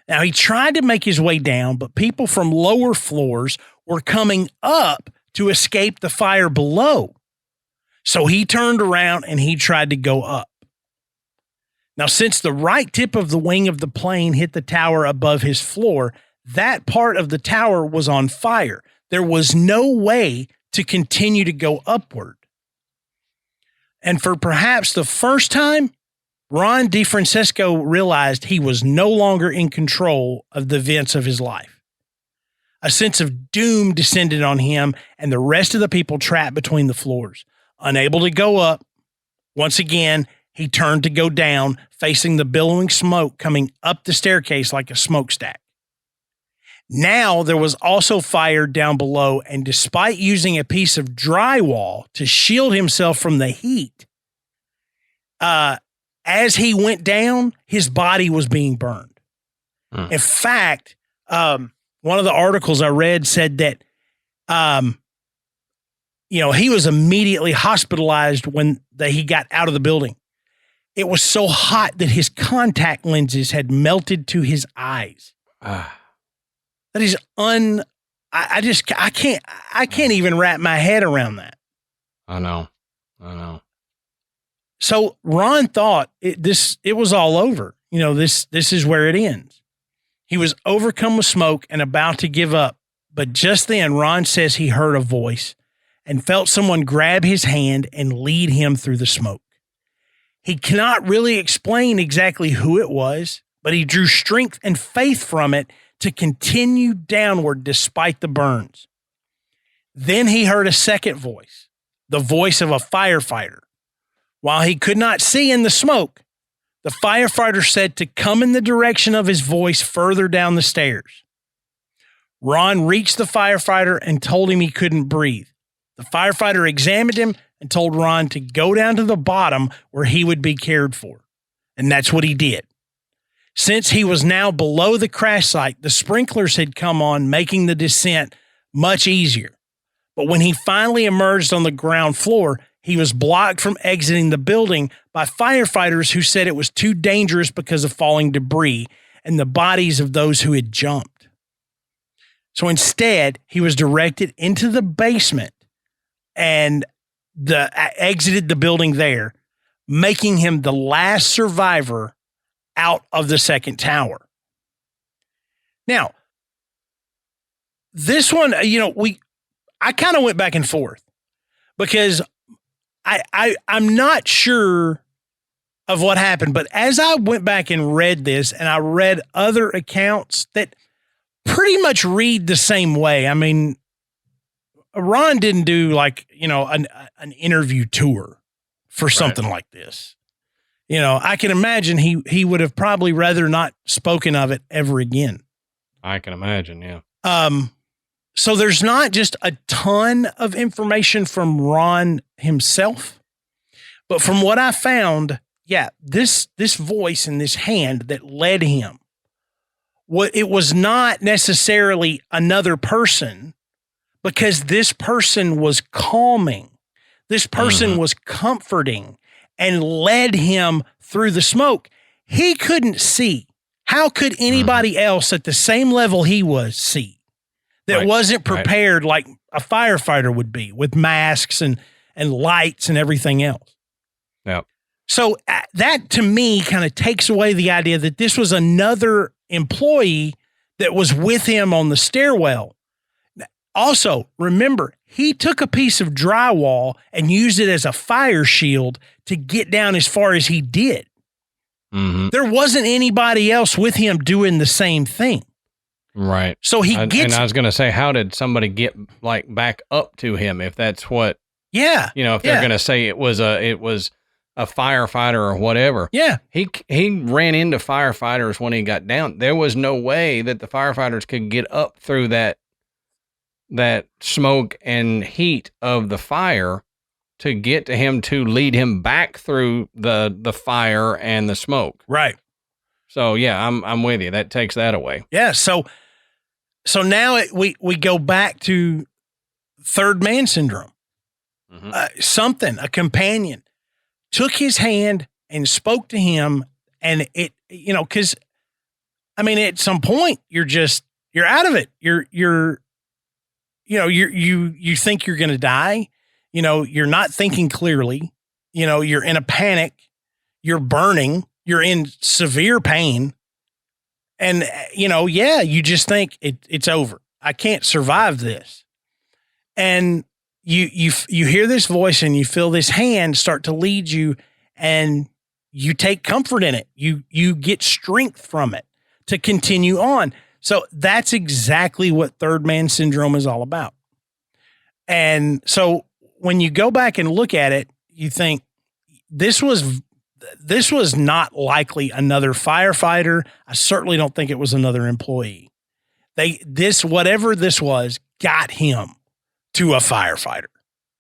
Now, he tried to make his way down, but people from lower floors were coming up to escape the fire below. So he turned around and he tried to go up. Now, since the right tip of the wing of the plane hit the tower above his floor, that part of the tower was on fire. There was no way to continue to go upward. And for perhaps the first time, Ron DeFrancesco realized he was no longer in control of the events of his life. A sense of doom descended on him and the rest of the people trapped between the floors. Unable to go up, once again, he turned to go down, facing the billowing smoke coming up the staircase like a smokestack. Now there was also fire down below, and despite using a piece of drywall to shield himself from the heat, as he went down, his body was being burned. In fact, one of the articles I read said that, he was immediately hospitalized when he got out of the building. It was so hot that his contact lenses had melted to his eyes. That is I can't even wrap my head around that. I know. So Ron thought it was all over. This is where it ends. He was overcome with smoke and about to give up. But just then, Ron says he heard a voice and felt someone grab his hand and lead him through the smoke. He cannot really explain exactly who it was, but he drew strength and faith from it to continue downward despite the burns. Then he heard a second voice, the voice of a firefighter. While he could not see in the smoke, the firefighter said to come in the direction of his voice further down the stairs. Ron reached the firefighter and told him he couldn't breathe. The firefighter examined him and told Ron to go down to the bottom where he would be cared for. And that's what he did. Since he was now below the crash site, the sprinklers had come on, making the descent much easier. But when he finally emerged on the ground floor, he was blocked from exiting the building by firefighters who said it was too dangerous because of falling debris and the bodies of those who had jumped. So instead, he was directed into the basement and exited the building there, making him the last survivor out of the second tower. Now, this one, I kind of went back and forth because I'm not sure of what happened, but as I went back and read this, and I read other accounts that pretty much read the same way. I mean, Ron didn't do an interview tour for something like this. I can imagine he would have probably rather not spoken of it ever again. I can imagine, yeah. So there's not just a ton of information from Ron himself, but from what I found, this voice in this hand that led him it was not necessarily another person, because this person was calming. This person was comforting and led him through the smoke. He couldn't see. How could anybody else at the same level he was see that wasn't prepared like a firefighter would be, with masks and lights and everything else? Yeah. So that to me kind of takes away the idea that this was another employee that was with him on the stairwell. Also, remember, he took a piece of drywall and used it as a fire shield to get down as far as he did. There wasn't anybody else with him doing the same thing. Right. So and I was going to say, how did somebody get like back up to him if that's what? Yeah. If they're going to say it was a firefighter or whatever. Yeah. He ran into firefighters when he got down. There was no way that the firefighters could get up through that smoke and heat of the fire to get to him, to lead him back through the fire and the smoke. Right. So yeah, I'm with you. That takes that away. Yeah. So now we go back to third man syndrome. A companion took his hand and spoke to him, and it, because at some point you're out of it. You think you're going to die. You're not thinking clearly. You're in a panic. You're burning. You're in severe pain. And, you just think it's over. I can't survive this. And you hear this voice and you feel this hand start to lead you, and you take comfort in it. You get strength from it to continue on. So that's exactly what third man syndrome is all about. And so when you go back and look at it, you think this was not likely another firefighter. I certainly don't think it was another employee. Whatever this was, got him to a firefighter.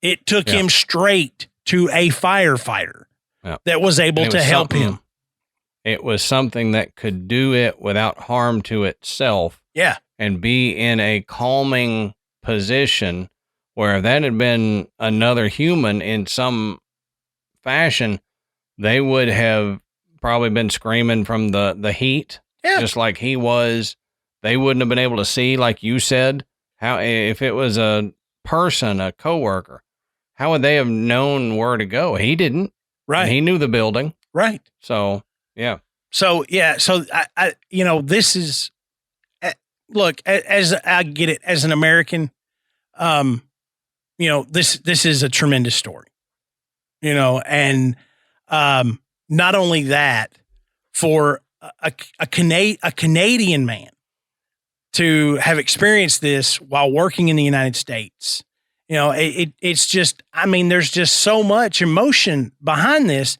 It took him straight to a firefighter that was able to help him. It was something that could do it without harm to itself. Yeah. And be in a calming position, where if that had been another human in some fashion, they would have probably been screaming from the heat, just like he was. They wouldn't have been able to see, like you said. How, if it was a person, a coworker, how would they have known where to go? He didn't. Right. And he knew the building. Right. So, yeah. So I this is, look, as I get it, as an American, this is a tremendous story, and not only that, for a Canadian man to have experienced this while working in the United States, it's just, there's just so much emotion behind this.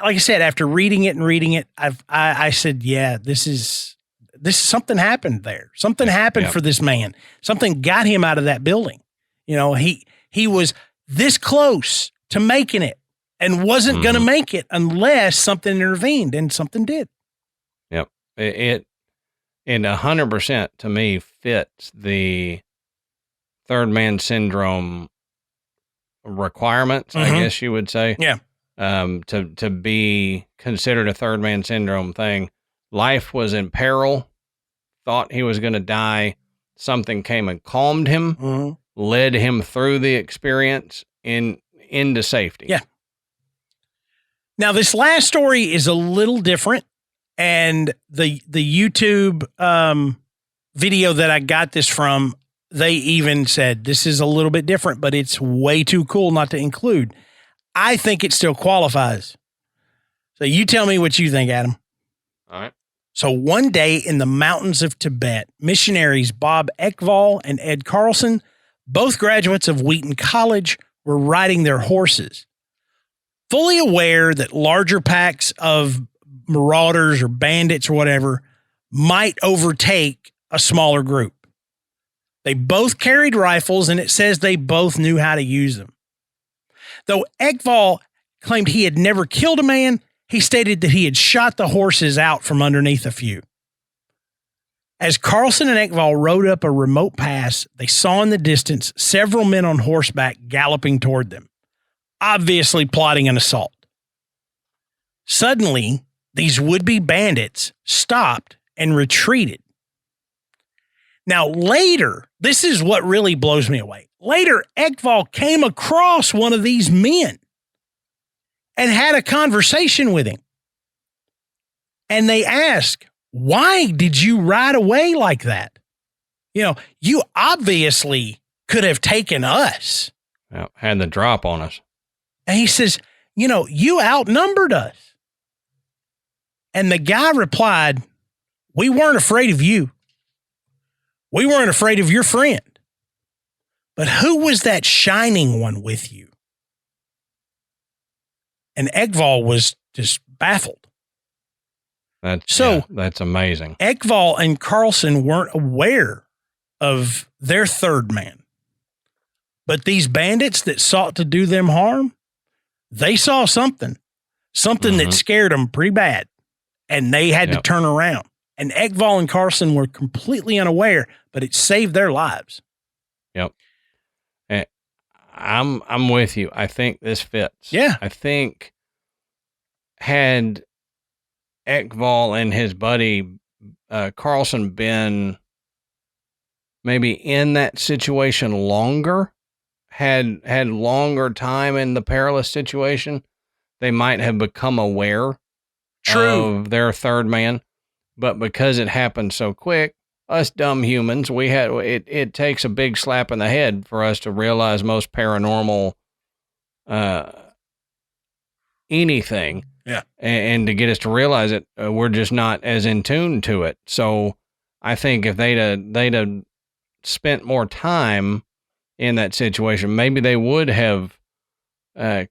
Like I said, after reading it, I said, yeah, this is something happened there. Something happened for this man. Something got him out of that building. He was this close to making it and wasn't going to make it unless something intervened, and something did. Yep. It 100% to me fits the third man syndrome requirements, I guess you would say. Yeah. To be considered a third man syndrome thing. Life was in peril, thought he was going to die. Something came and calmed him, led him through the experience into safety. Yeah. Now, this last story is a little different, and the YouTube video that I got this from, they even said this is a little bit different, but it's way too cool not to include. I think it still qualifies. So you tell me what you think, Adam. All right. So one day in the mountains of Tibet, missionaries Bob Ekval and Ed Carlson, both graduates of Wheaton College, were riding their horses, fully aware that larger packs of marauders or bandits or whatever might overtake a smaller group. They both carried rifles, and it says they both knew how to use them. Though Ekval claimed he had never killed a man, he stated that he had shot the horses out from underneath a few. As Carlson and Ekval rode up a remote pass, they saw in the distance several men on horseback galloping toward them, obviously plotting an assault. Suddenly, these would-be bandits stopped and retreated. Now, later, this is what really blows me away. Later, Ekval came across one of these men and had a conversation with him. And they asked, why did you ride away like that? You obviously could have taken us. Yeah, had the drop on us. And he says, you outnumbered us. And the guy replied, we weren't afraid of you. We weren't afraid of your friend. But who was that shining one with you? And Ekval was just baffled. That's amazing. Ekval and Carlson weren't aware of their third man. But these bandits that sought to do them harm, they saw something that scared them pretty bad. And they had to turn around. And Ekval and Carlson were completely unaware, but it saved their lives. Yep. And I'm with you. I think this fits. Yeah. I think had Ekval and his buddy Carlson been maybe in that situation longer, had longer time in the perilous situation, they might have become aware of their third man. But because it happened so quick, us dumb humans, it takes a big slap in the head for us to realize most paranormal anything. Yeah. And to get us to realize it, we're just not as in tune to it. So I think if they'd have spent more time in that situation, maybe they would have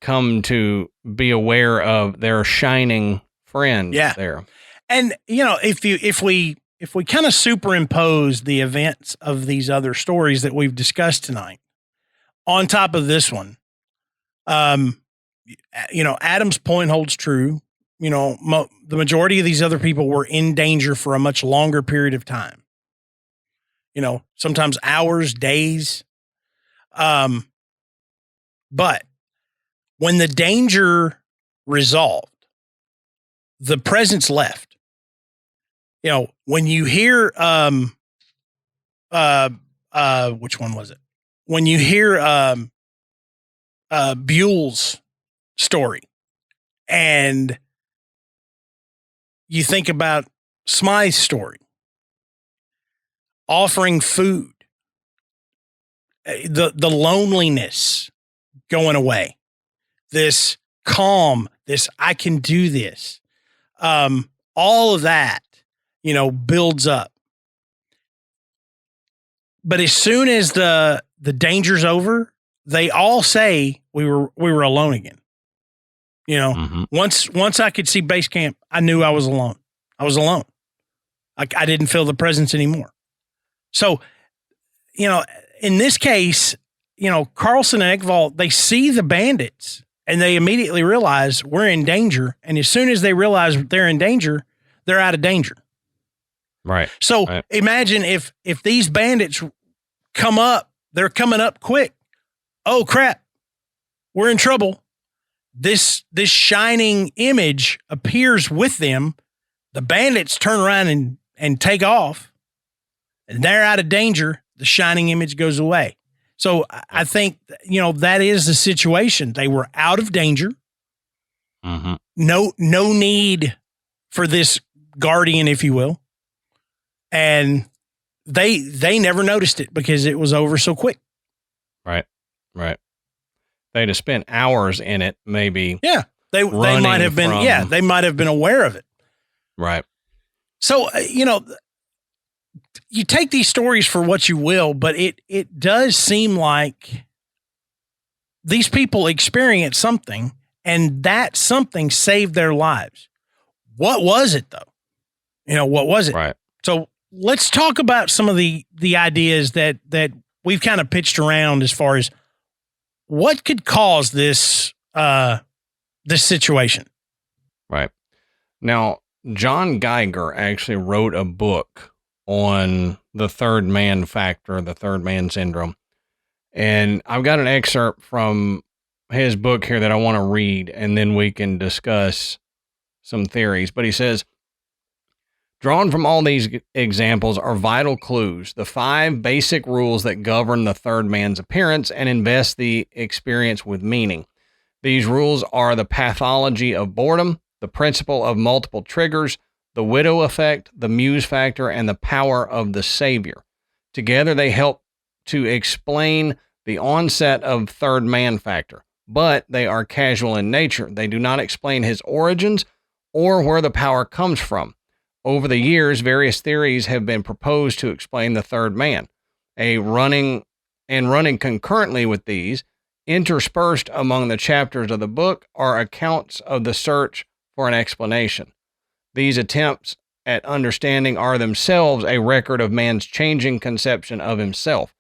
come to be aware of their shining friend there. And, if we kind of superimpose the events of these other stories that we've discussed tonight on top of this one, Adam's point holds true. The majority of these other people were in danger for a much longer period of time. Sometimes hours, days. But when the danger resolved, the presence left. When you hear, which one was it? When you hear Buell's story and you think about Smythe's story, offering food, the loneliness going away, this calm, this I can do this, all of that, builds up. But as soon as the danger's over, they all say we were alone again. Once I could see base camp, I knew I was alone. I was alone. I didn't feel the presence anymore. So, in this case, Carlson and Ekval, they see the bandits and they immediately realize we're in danger. And as soon as they realize they're in danger, they're out of danger. Right. So imagine if these bandits come up, they're coming up quick. Oh crap. We're in trouble. This shining image appears with them. The bandits turn around and take off, and they're out of danger. The shining image goes away. So I think, that is the situation. They were out of danger. Mm-hmm. No need for this guardian, if you will. And they never noticed it because it was over so quick. Right. They'd have spent hours in it, maybe. Yeah. They might have been, they might have been aware of it. Right. So, you take these stories for what you will, but it does seem like these people experienced something, and that something saved their lives. What was it, though? What was it? Right. So let's talk about some of the ideas that we've kind of pitched around as far as what could cause this situation. Right. Now, John Geiger actually wrote a book on the third man factor, the third man syndrome. And I've got an excerpt from his book here that I want to read, and then we can discuss some theories. But he says, drawn from all these examples are vital clues, the 5 basic rules that govern the third man's appearance and invest the experience with meaning. These rules are the pathology of boredom, the principle of multiple triggers, the widow effect, the muse factor, and the power of the savior. Together, they help to explain the onset of third man factor, but they are casual in nature. They do not explain his origins or where the power comes from. Over the years, various theories have been proposed to explain the third man. Running concurrently with these, interspersed among the chapters of the book, are accounts of the search for an explanation. These attempts at understanding are themselves a record of man's changing conception of himself.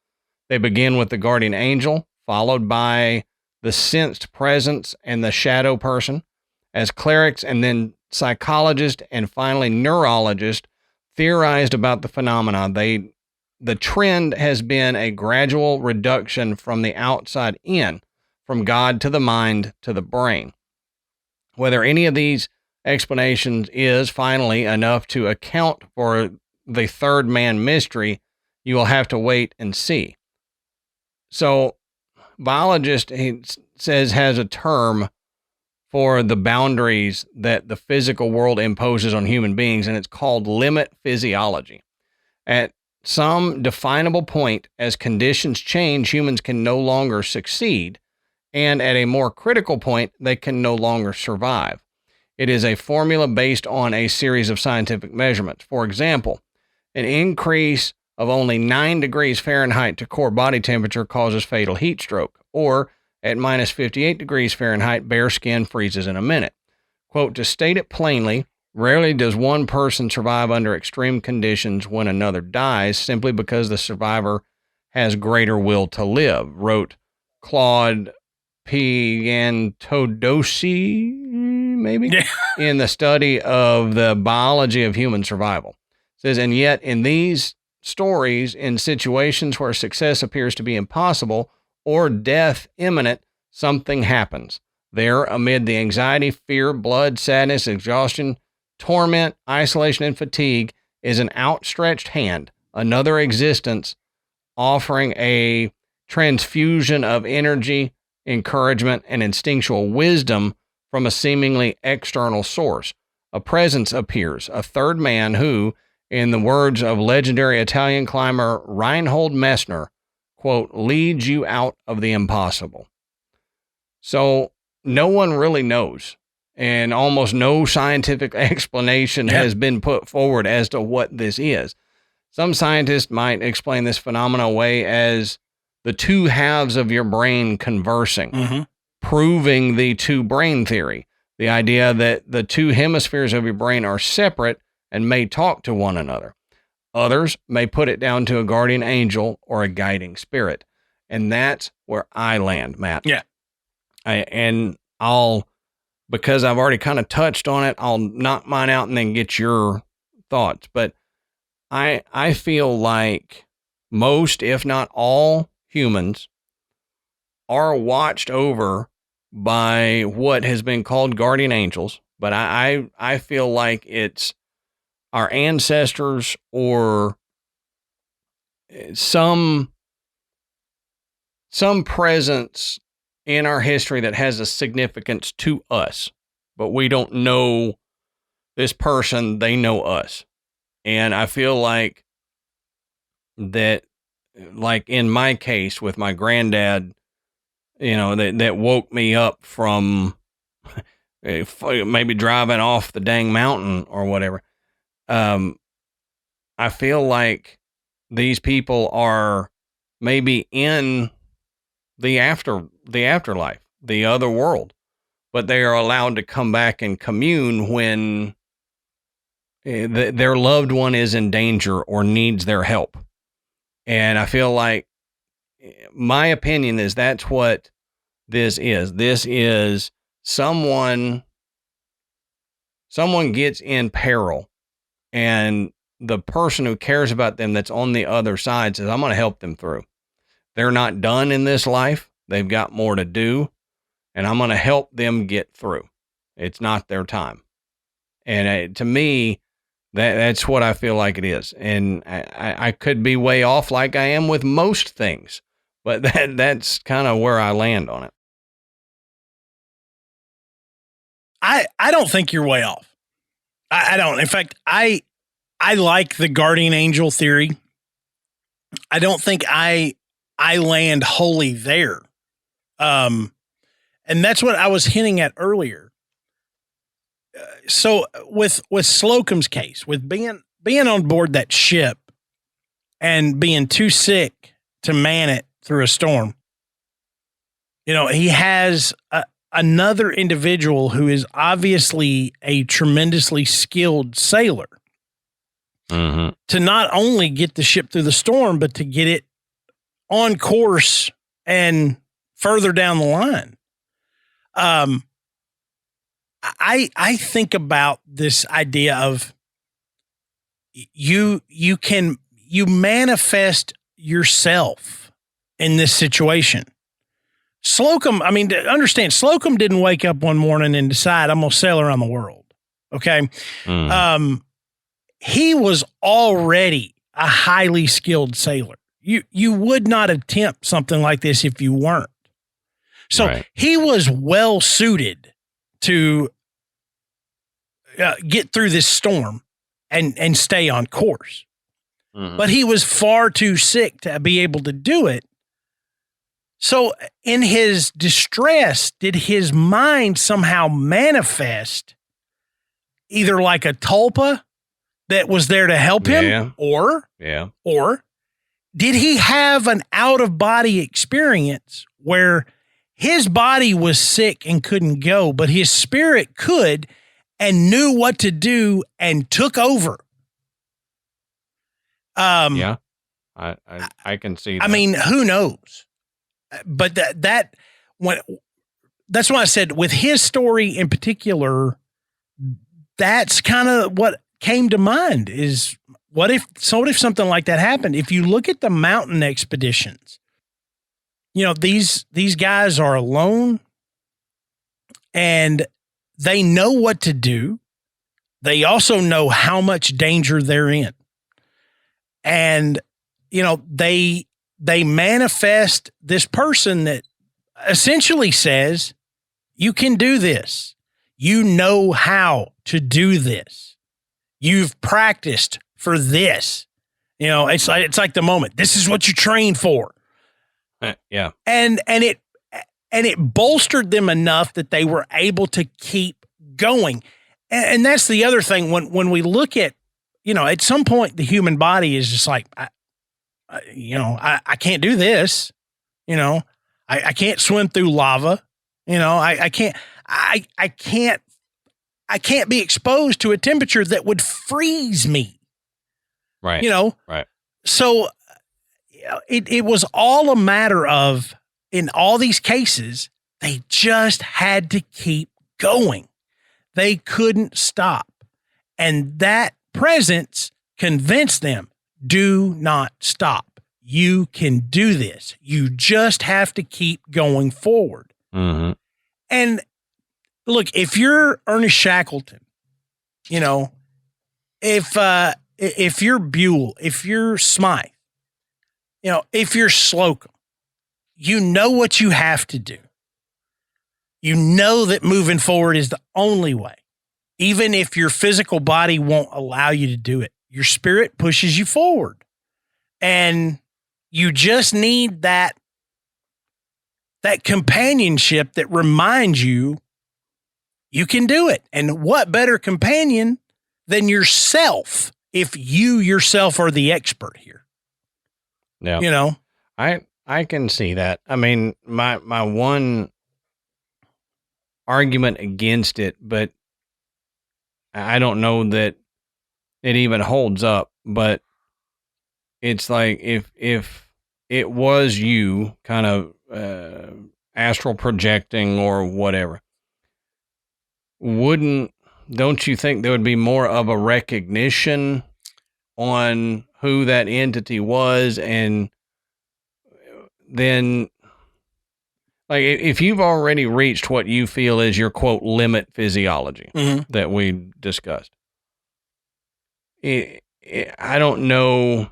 They begin with the guardian angel, followed by the sensed presence and the shadow person. As clerics and then psychologists and finally neurologists theorized about the phenomena, the trend has been a gradual reduction from the outside in, from God to the mind to the brain. Whether any of these explanations is finally enough to account for the third man mystery, you will have to wait and see. So, biologist, he says, has a term for the boundaries that the physical world imposes on human beings, and it's called limit physiology. At some definable point, as conditions change, humans can no longer succeed, and at a more critical point, they can no longer survive. It is a formula based on a series of scientific measurements. For example, an increase of only 9 degrees Fahrenheit to core body temperature causes fatal heat stroke, or at minus 58 degrees Fahrenheit, bare skin freezes in a minute. Quote, to state it plainly, rarely does one person survive under extreme conditions when another dies simply because the survivor has greater will to live, wrote Claude Piantodosi, maybe, in the study of the biology of human survival. It says, and yet in these stories, in situations where success appears to be impossible or death imminent, something happens. There, amid the anxiety, fear, blood, sadness, exhaustion, torment, isolation, and fatigue, is an outstretched hand, another existence offering a transfusion of energy, encouragement, and instinctual wisdom from a seemingly external source. A presence appears, a third man who, in the words of legendary Italian climber Reinhold Messner, quote, leads you out of the impossible. So no one really knows, and almost no scientific explanation has been put forward as to what this is. Some scientists might explain this phenomena away as the two halves of your brain conversing, proving the two brain theory, the idea that the two hemispheres of your brain are separate and may talk to one another. Others may put it down to a guardian angel or a guiding spirit. And that's where I land, Matt. Yeah. Because I've already kind of touched on it, I'll knock mine out and then get your thoughts. But I feel like most, if not all, humans are watched over by what has been called guardian angels. But I feel like it's our ancestors or some presence in our history that has a significance to us, but we don't know this person, they know us. And I feel like that, like in my case with my granddad, that woke me up from maybe driving off the dang mountain or whatever. I feel like these people are maybe in the afterlife, the other world, but they are allowed to come back and commune when their loved one is in danger or needs their help. And I feel like my opinion is that's what this is. This is someone gets in peril and the person who cares about them that's on the other side says, I'm going to help them through. They're not done in this life. They've got more to do, and I'm going to help them get through. It's not their time. And to me, that's what I feel like it is. And I could be way off like I am with most things, but that's kind of where I land on it. I don't think you're way off. I don't. In fact, I like the guardian angel theory. I don't think I land wholly there. And that's what I was hinting at earlier. So with Slocum's case, with being on board that ship and being too sick to man it through a storm, he has another individual who is obviously a tremendously skilled sailor to not only get the ship through the storm, but to get it on course and further down the line. I think about this idea of you manifest yourself in this situation. Slocum, understand, Slocum didn't wake up one morning and decide I'm going to sail around the world. Okay. He was already a highly skilled sailor. You would not attempt something like this if you weren't. So he was well suited to get through this storm and stay on course. But he was far too sick to be able to do it. So in his distress, did his mind somehow manifest either like a tulpa that was there to help him, or did he have an out-of-body experience where his body was sick and couldn't go, but his spirit could and knew what to do and took over? I can see that. Who knows? But that's why I said with his story in particular, that's kind of what came to mind is what if something like that happened? If you look at the mountain expeditions, these guys are alone and they know what to do. They also know how much danger they're in. And, they manifest this person that essentially says, you can do this. You know how to do this. You've practiced for this. It's like the moment. This is what you train for. Yeah. And it bolstered them enough that they were able to keep going. And that's the other thing when we look at, at some point the human body is just like, I can't do this. I can't swim through lava. I can't be exposed to a temperature that would freeze me. Right. Right. So it was all a matter of, in all these cases, they just had to keep going. They couldn't stop. And that presence convinced them, do not stop. You can do this. You just have to keep going forward. And look, if you're Ernest Shackleton, if you're Buell, if you're Smythe, if you're Slocum, you know what you have to do. You know that moving forward is the only way. Even if your physical body won't allow you to do it, your spirit pushes you forward. And you just need that companionship that reminds you can do it. And what better companion than yourself if you yourself are the expert here? Yeah. I can see that. My one argument against it, but I don't know that it even holds up, but it's like if it was you kind of astral projecting or whatever, don't you think there would be more of a recognition on who that entity was, and then, like, if you've already reached what you feel is your, quote, limit physiology that we discussed, I don't know,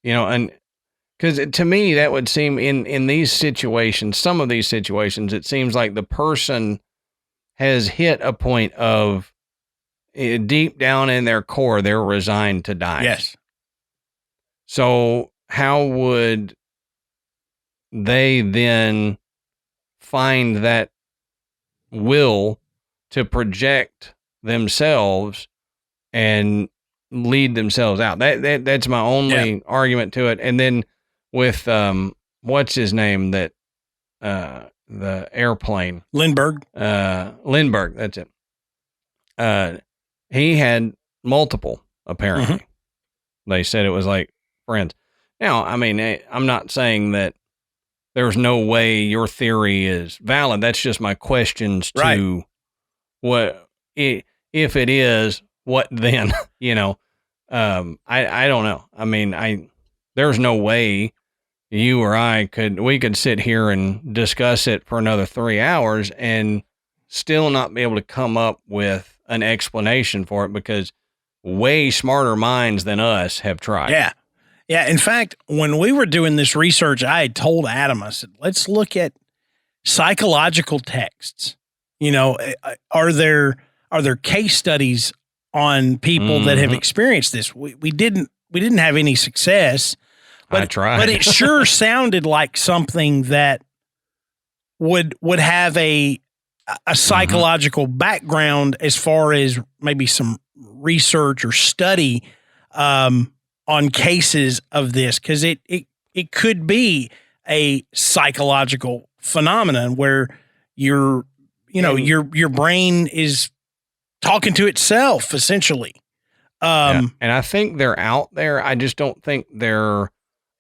and because to me, that would seem in these situations, some of these situations, it seems like the person has hit a point of deep down in their core, they're resigned to die. Yes. So how would they then find that will to project themselves and lead themselves out? That's my only argument to it. And then with what's his name, that the airplane, Lindbergh, that's it. He had multiple, apparently. They said it was like friends. Now, I mean, I'm not saying that there's no way your theory is valid. That's just my questions to what, if it is, what then? I don't know. I mean, there's no way you or I could sit here and discuss it for another 3 hours and still not be able to come up with an explanation for it, because way smarter minds than us have tried. Yeah. Yeah. In fact, when we were doing this research, I had told Adam, I said, let's look at psychological texts. Are there case studies on people that have experienced this? We didn't have any success, but I tried. But it sure sounded like something that would have a psychological background as far as maybe some research or study on cases of this, because it could be a psychological phenomenon where your brain is talking to itself, essentially. And I think they're out there. I just don't think they're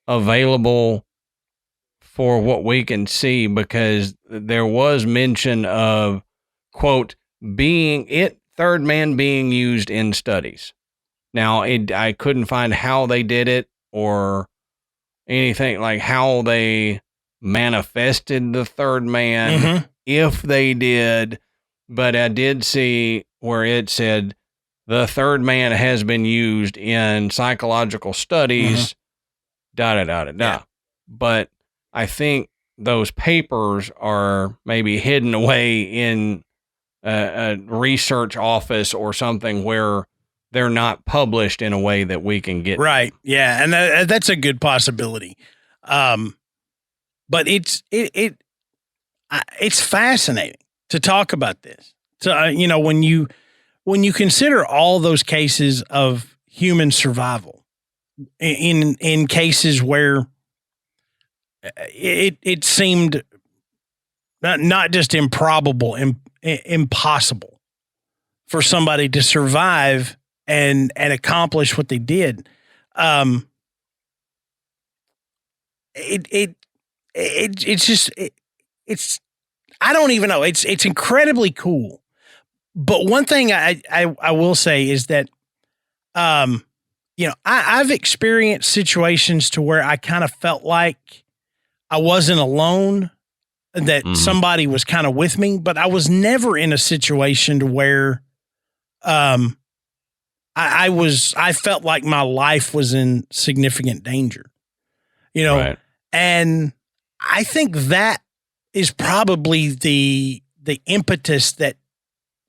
available for what we can see, because there was mention of, quote, third man being used in studies. Now, I couldn't find how they did it or anything, like how they manifested the third man, if they did, but I did see where it said the third man has been used in psychological studies, Yeah. But I think those papers are maybe hidden away in a research office or something where they're not published in a way that we can get. Right. Yeah. And that's a good possibility. But it's fascinating to talk about this. So, when you consider all those cases of human survival in cases where it seemed not just improbable, impossible for somebody to survive and accomplish what they did. It's I don't even know. It's incredibly cool. But one thing I will say is that, I've experienced situations to where I kind of felt like I wasn't alone, that somebody was kind of with me, but I was never in a situation to where, I felt like my life was in significant danger, Right. And I think that is probably the impetus that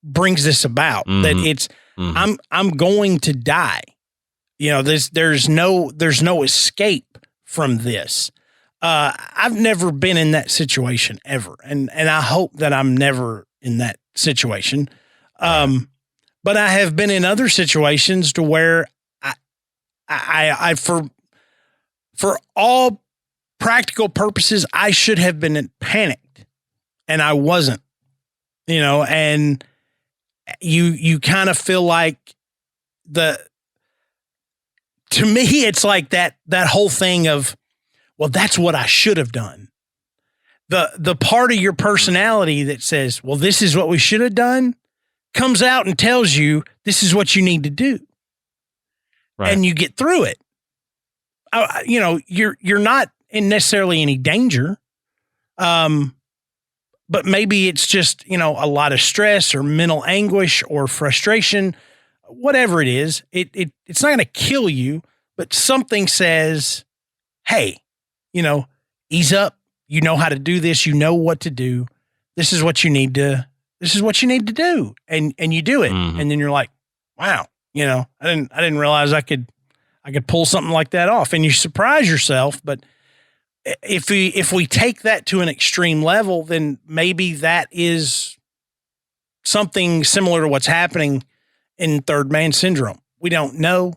brings this about, that it's, I'm going to die. There's no escape from this. I've never been in that situation ever. And I hope that I'm never in that situation. But I have been in other situations to where I for all practical purposes, I should have been panicked, and I wasn't, and you kind of feel like to me, it's like that whole thing of, well, that's what I should have done. The part of your personality that says, well, this is what we should have done, comes out and tells you this is what you need to do. and you get through it. You're not in necessarily any danger. But maybe it's just, a lot of stress or mental anguish or frustration, whatever it is. It's not going to kill you, but something says, hey, ease up. You know how to do this. You know what to do. This is what you need to do. And you do it. Mm-hmm. And then you're like, wow, I didn't realize I could pull something like that off. And you surprise yourself. But if we take that to an extreme level, then maybe that is something similar to what's happening in third man syndrome. We don't know.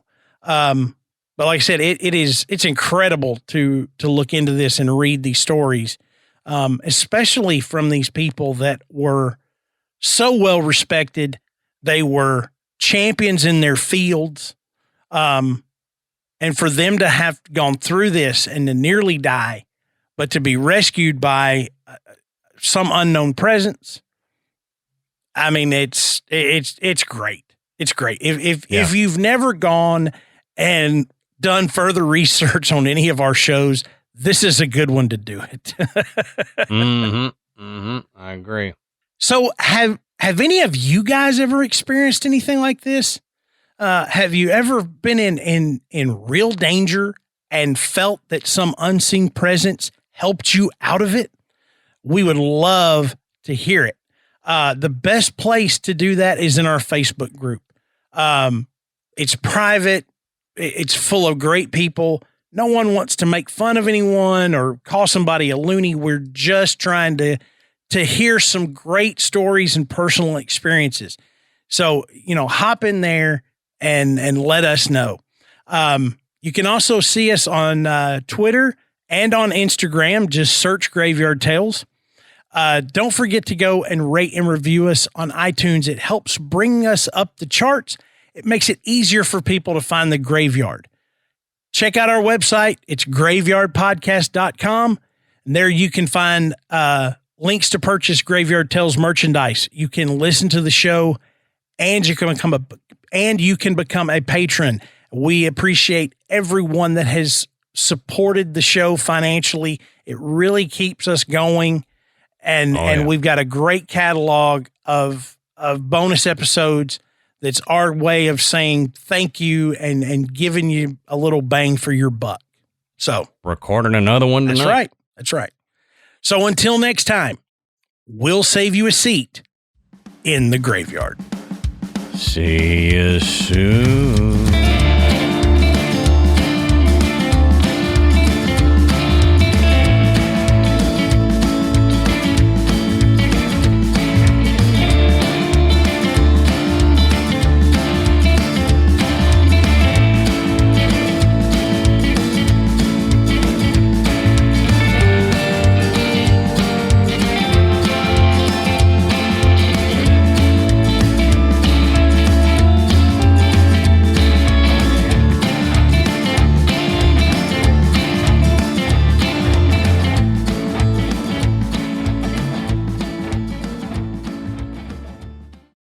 But like I said, it's incredible to look into this and read these stories, especially from these people that were so well respected. They were champions in their fields. And for them to have gone through this and to nearly die, but to be rescued by some unknown presence. I mean, it's great. It's great. If you've never gone and done further research on any of our shows, this is a good one to do it. I agree. So have any of you guys ever experienced anything like this? Have you ever been in real danger and felt that some unseen presence helped you out of it? We would love to hear it. The best place to do that is in our Facebook group. It's private. It's full of great people. No one wants to make fun of anyone or call somebody a loony. We're just trying to hear some great stories and personal experiences. So, hop in there and let us know. You can also see us on Twitter and on Instagram. Just search Graveyard Tales. Don't forget to go and rate and review us on iTunes. It helps bring us up the charts. It makes it easier for people to find the Graveyard. Check out our website. It's graveyardpodcast.com. And there you can find links to purchase Graveyard Tales merchandise. You can listen to the show and you can become a patron. We appreciate everyone that has supported the show financially. It really keeps us going. And we've got a great catalog of bonus episodes. That's our way of saying thank you and giving you a little bang for your buck. So recording another one tonight. That's right. So until next time, we'll save you a seat in the graveyard. See you soon.